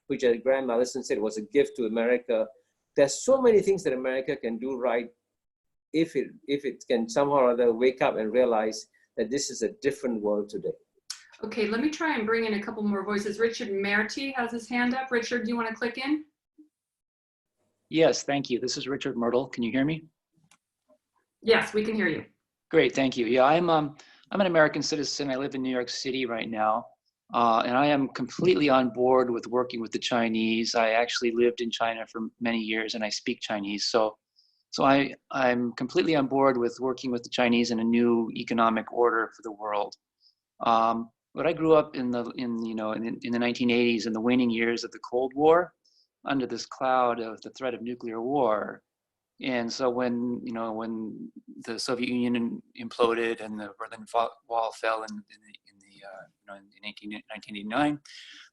which as Graham Allison said was a gift to America. There's so many things that America can do right if it can somehow or other wake up and realize that this is a different world today. Okay, let me try and bring in a couple more voices. Richard Merty has his hand up. Richard, do you want to click in? Yes, thank you. This is Richard Myrtle. Can you hear me? Yes, we can hear you. Great, thank you. Yeah, I'm an American citizen. I live in New York City right now, and I am completely on board with working with the Chinese. I actually lived in China for many years, and I speak Chinese. So I'm completely on board with working with the Chinese in a new economic order for the world. But I grew up in the 1980s, in the waning years of the Cold War, under this cloud of the threat of nuclear war. And so when the Soviet Union imploded and the Berlin Wall fell in 1989,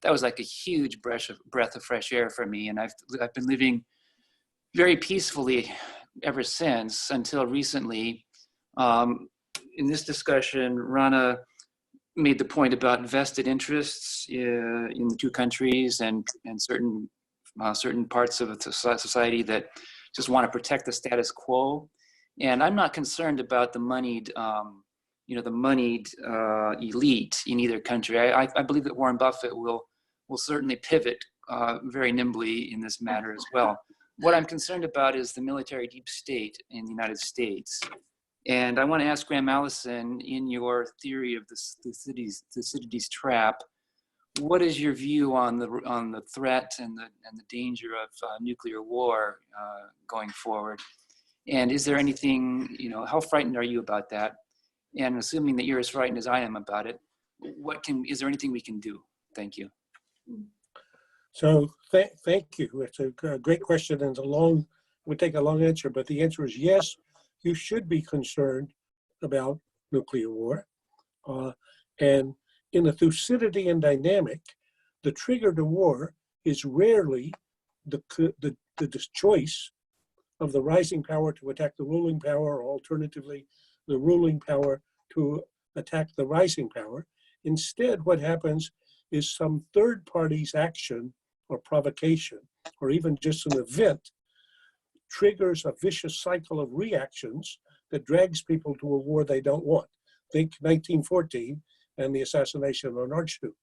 that was like a huge breath of fresh air for me. And I've been living very peacefully ever since, until recently. In this discussion, Rana made the point about vested interests in the two countries and certain parts of the society that just want to protect the status quo. And I'm not concerned about the moneyed elite in either country. I believe that Warren Buffett will certainly pivot very nimbly in this matter as well. What I'm concerned about is the military deep state in the United States. And I want to ask Graham Allison, in your theory of the Thucydides trap, what is your view on the threat and the danger of nuclear war going forward? And is there anything, how frightened are you about that? And assuming that you're as frightened as I am about it, is there anything we can do? Thank you. So thank you. It's a great question, and would take a long answer, but the answer is yes, you should be concerned about nuclear war. And in the Thucydidean dynamic, the trigger to war is rarely the choice of the rising power to attack the ruling power, or alternatively, the ruling power to attack the rising power. Instead, what happens is some third party's action or provocation, or even just an event, triggers a vicious cycle of reactions that drags people to a war they don't want. Think 1914 and the assassination of an archduke.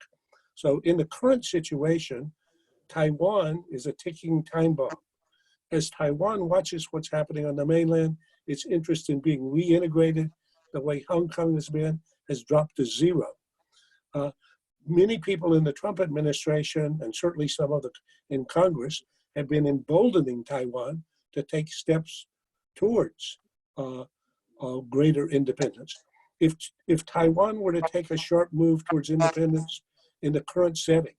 So in the current situation, Taiwan is a ticking time bomb. As Taiwan watches what's happening on the mainland, its interest in being reintegrated the way Hong Kong has dropped to zero. Many people in the Trump administration, and certainly some in Congress, have been emboldening Taiwan to take steps towards greater independence. If Taiwan were to take a sharp move towards independence in the current setting,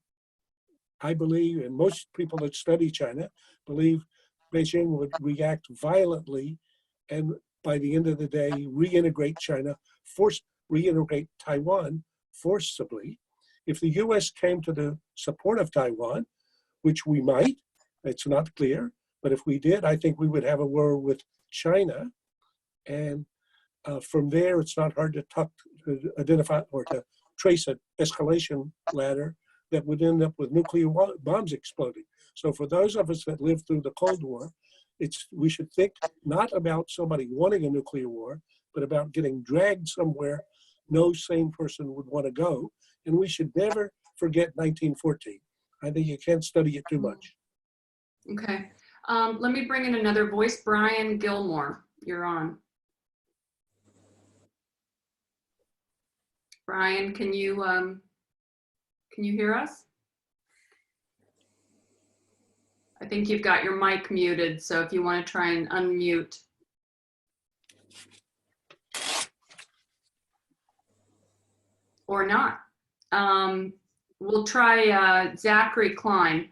I believe, and most people that study China believe, Beijing would react violently and by the end of the day reintegrate Taiwan forcibly. If the US came to the support of Taiwan, which we might, it's not clear, but if we did, I think we would have a war with China. And from there, it's not hard to identify or to trace an escalation ladder that would end up with nuclear bombs exploding. So for those of us that lived through the Cold War, we should think not about somebody wanting a nuclear war, but about getting dragged somewhere no sane person would want to go. And we should never forget 1914. I think you can't study it too much. Okay. Let me bring in another voice. Brian Gilmore, you're on. Brian, can you hear us? I think you've got your mic muted, so if you want to try and unmute. Or not. We'll try Zachary Klein.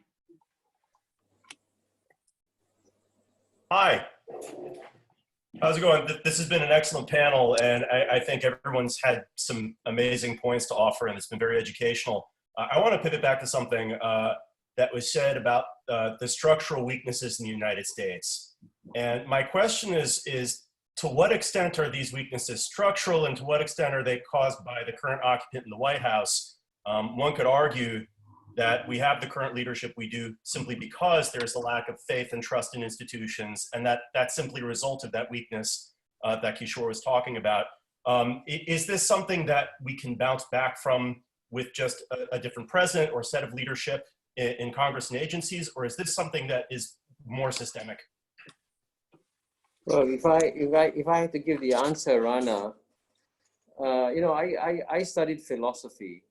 Hi. How's it going? This has been an excellent panel, and I think everyone's had some amazing points to offer, and it's been very educational. I want to pivot back to something that was said about the structural weaknesses in the United States. And my question is to what extent are these weaknesses structural, and to what extent are they caused by the current occupant in the White House? One could argue that we have the current leadership we do simply because there's a lack of faith and trust in institutions, and that's simply a result of that weakness that Kishore was talking about. Is this something that we can bounce back from with just a different president or set of leadership in Congress and agencies, or is this something that is more systemic? Well, if I had to give the answer, Rana, I studied philosophy,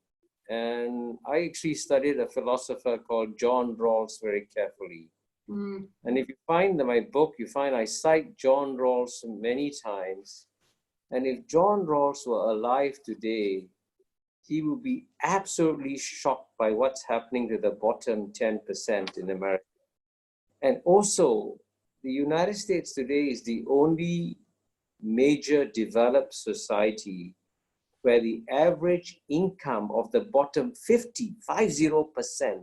and I actually studied a philosopher called John Rawls very carefully. And if you find in my book, you find I cite John Rawls many times. And if John Rawls were alive today, he would be absolutely shocked by what's happening to the bottom 10% in America. And also, the United States today is the only major developed society where the average income of the bottom 50%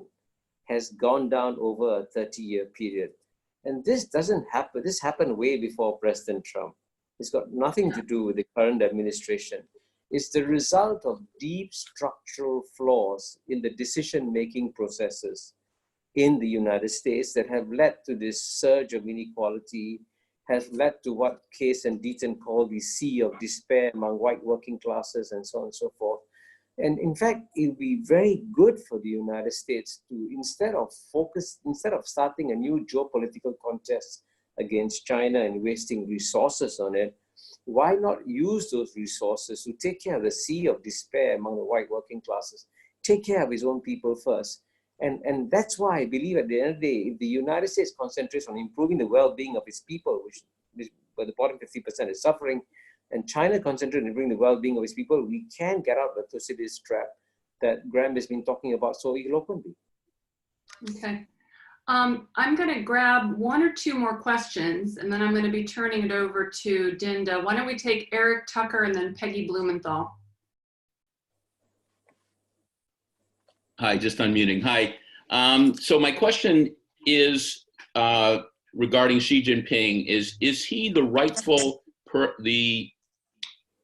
has gone down over a 30-year period. And this doesn't happen. This happened way before President Trump. It's got nothing to do with the current administration. It's the result of deep structural flaws in the decision-making processes in the United States that have led to this surge of inequality, has led to what Case and Deaton call the sea of despair among white working classes and so on and so forth. And in fact, it would be very good for the United States to, instead of starting a new geopolitical contest against China and wasting resources on it, why not use those resources to take care of the sea of despair among the white working classes, take care of his own people first. And that's why I believe at the end of the day, if the United States concentrates on improving the well-being of its people, where the bottom 50% is suffering, and China concentrates on improving the well-being of its people, we can get out of the Thucydides trap that Graham has been talking about so eloquently. Okay. I'm going to grab one or two more questions, and then I'm going to be turning it over to Dinda. Why don't we take Eric Tucker and then Peggy Blumenthal? Hi, just unmuting. Hi. So my question is regarding Xi Jinping. Is he the rightful the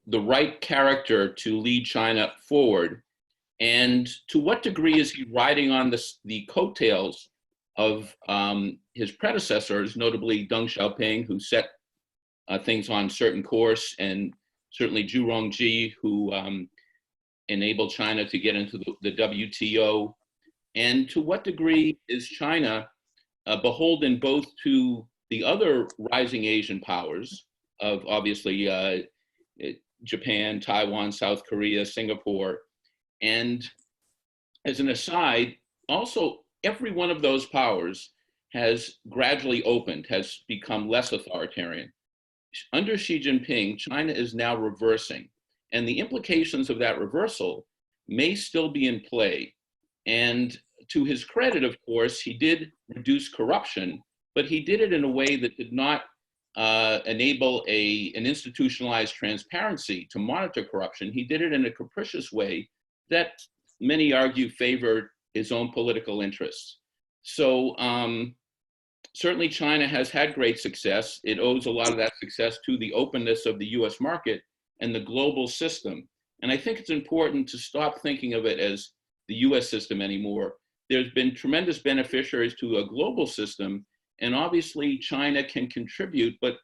right character to lead China forward? And to what degree is he riding on the coattails of his predecessors, notably Deng Xiaoping, who set things on certain course, and certainly Zhu Rongji, who enabled China to get into the WTO? And to what degree is China beholden both to the other rising Asian powers of obviously Japan, Taiwan, South Korea, Singapore? And as an aside, also every one of those powers has gradually opened, has become less authoritarian. under Xi Jinping, China is now reversing. And the implications of that reversal may still be in play. And to his credit, of course, he did reduce corruption, but he did it in a way that did not enable an institutionalized transparency to monitor corruption. He did it in a capricious way that many argue favored his own political interests. So certainly China has had great success. It owes a lot of that success to the openness of the US market and the global system. And I think it's important to stop thinking of it as the US system anymore. There's been tremendous beneficiaries to a global system, and obviously China can contribute, but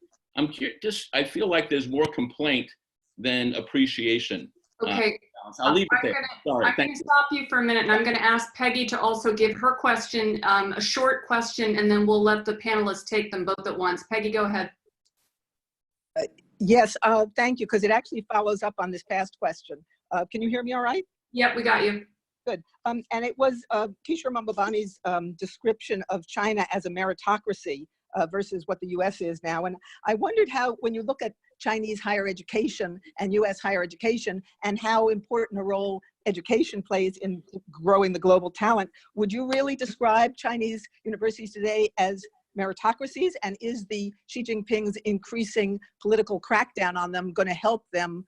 I feel like there's more complaint than appreciation. Okay. I'll leave it there. Sorry. I'm going to stop you for a minute, and I'm going to ask Peggy to also give her question, a short question, and then we'll let the panelists take them both at once. Peggy, go ahead. Yes, thank you, because it actually follows up on this past question. Can you hear me all right? Yep, we got you. Good. And it was Kishore Mahbubani's description of China as a meritocracy versus what the US is now. And I wondered how, when you look at Chinese higher education and US higher education and how important a role education plays in growing the global talent, would you really describe Chinese universities today as meritocracies? And is the Xi Jinping's increasing political crackdown on them going to help them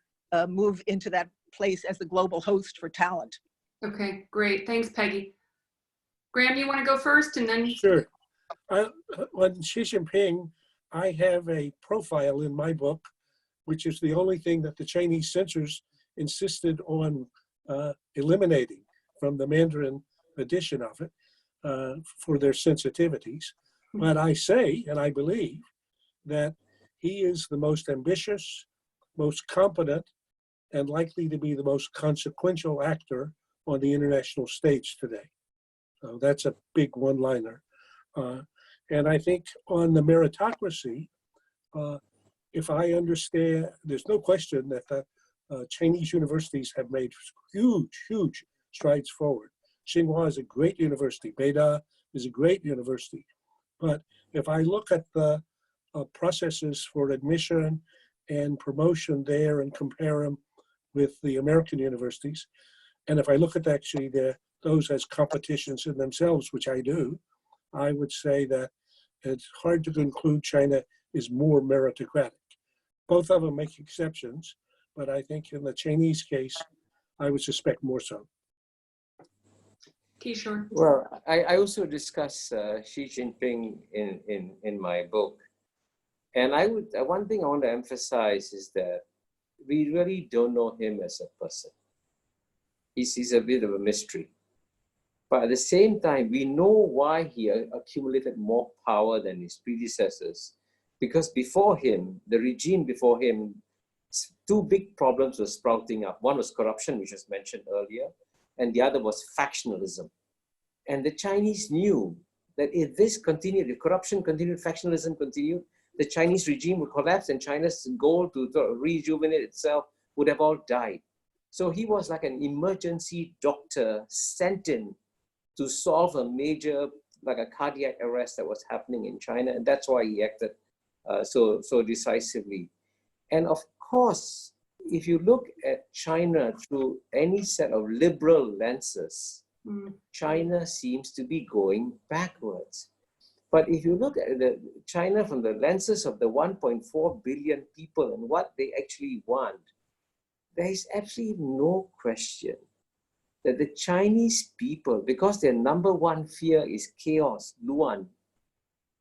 move into that place as the global host for talent? Okay, great. Thanks, Peggy. Graham, you want to go first and then? Sure. On Xi Jinping, I have a profile in my book, which is the only thing that the Chinese censors insisted on eliminating from the Mandarin edition of it for their sensitivities. But I say, and I believe, that he is the most ambitious, most competent, and likely to be the most consequential actor on the international stage today. So that's a big one-liner. And I think on the meritocracy, if I understand, there's no question that the Chinese universities have made huge, huge strides forward. Tsinghua is a great university. Beida is a great university. But if I look at the processes for admission and promotion there and compare them with the American universities, and if I look at actually those as competitions in themselves, which I do, I would say that it's hard to conclude China is more meritocratic. Both of them make exceptions, but I think in the Chinese case, I would suspect more so. Kishore. Well, I also discuss Xi Jinping in my book. And one thing I want to emphasize is that we really don't know him as a person. He's a bit of a mystery. But at the same time, we know why he accumulated more power than his predecessors. Because before him, the regime before him, two big problems were sprouting up. One was corruption, which was mentioned earlier, and the other was factionalism. And the Chinese knew that if this continued, if corruption continued, factionalism continued, the Chinese regime would collapse and China's goal to rejuvenate itself would have all died. So he was like an emergency doctor sent in to solve a major, like a cardiac arrest that was happening in China. And that's why he acted so decisively. And of course, if you look at China through any set of liberal lenses, China seems to be going backwards. But if you look at China from the lenses of the 1.4 billion people and what they actually want, there is absolutely no question that the Chinese people, because their number one fear is chaos, Luan,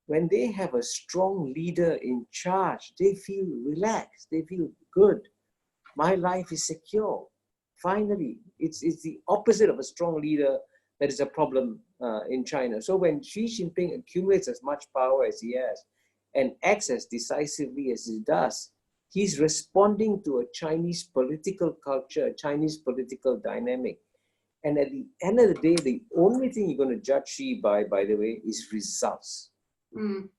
when they have a strong leader in charge, they feel relaxed, they feel good. My life is secure. Finally, it's the opposite of a strong leader that is a problem in China. So when Xi Jinping accumulates as much power as he has and acts as decisively as he does, he's responding to a Chinese political culture, a Chinese political dynamic. And at the end of the day, the only thing you're going to judge Xi by the way, is results.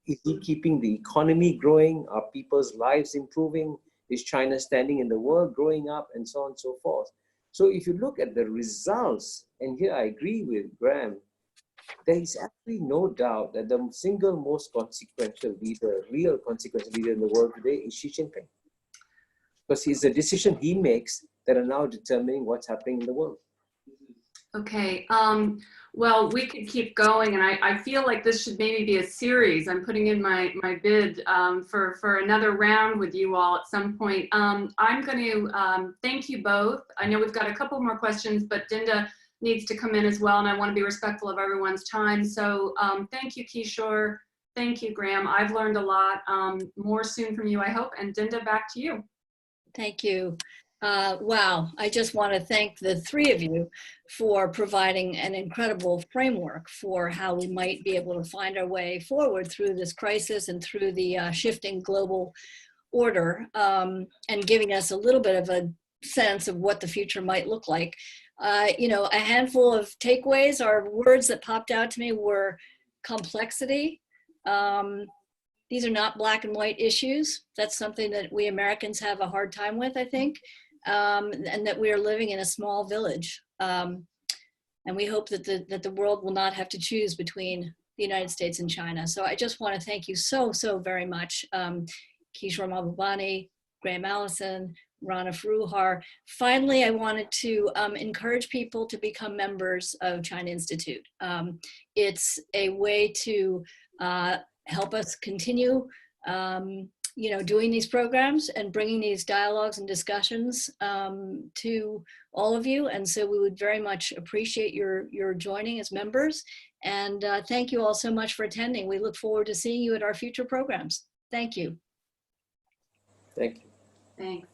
Is he keeping the economy growing? Are people's lives improving? Is China standing in the world, growing up, and so on and so forth? So if you look at the results, and here I agree with Graham, there is actually no doubt that the single most consequential leader, real consequential leader in the world today is Xi Jinping. Because it's the decision he makes that are now determining what's happening in the world. Okay, well, we could keep going, and I feel like this should maybe be a series. I'm putting in my bid for another round with you all at some point. I'm going to thank you both. I know we've got a couple more questions, but Dinda needs to come in as well, and I want to be respectful of everyone's time. So thank you, Kishore. Thank you, Graham. I've learned a lot. More soon from you, I hope. And Dinda, back to you. Thank you. Wow, I just want to thank the three of you for providing an incredible framework for how we might be able to find our way forward through this crisis and through the shifting global order, and giving us a little bit of a sense of what the future might look like. You know, a handful of takeaways or words that popped out to me were complexity. These are not black and white issues. That's something that we Americans have a hard time with, I think, and that we are living in a small village. And we hope that the world will not have to choose between the United States and China. So I just want to thank you so very much, Kishore Mahbubani, Graham Allison, Rana Foroohar. Finally, I wanted to encourage people to become members of China Institute. It's a way to help us continue you know, doing these programs and bringing these dialogues and discussions to all of you. And so we would very much appreciate your joining as members. And thank you all so much for attending. We look forward to seeing you at our future programs. Thank you. Thank you. Thanks.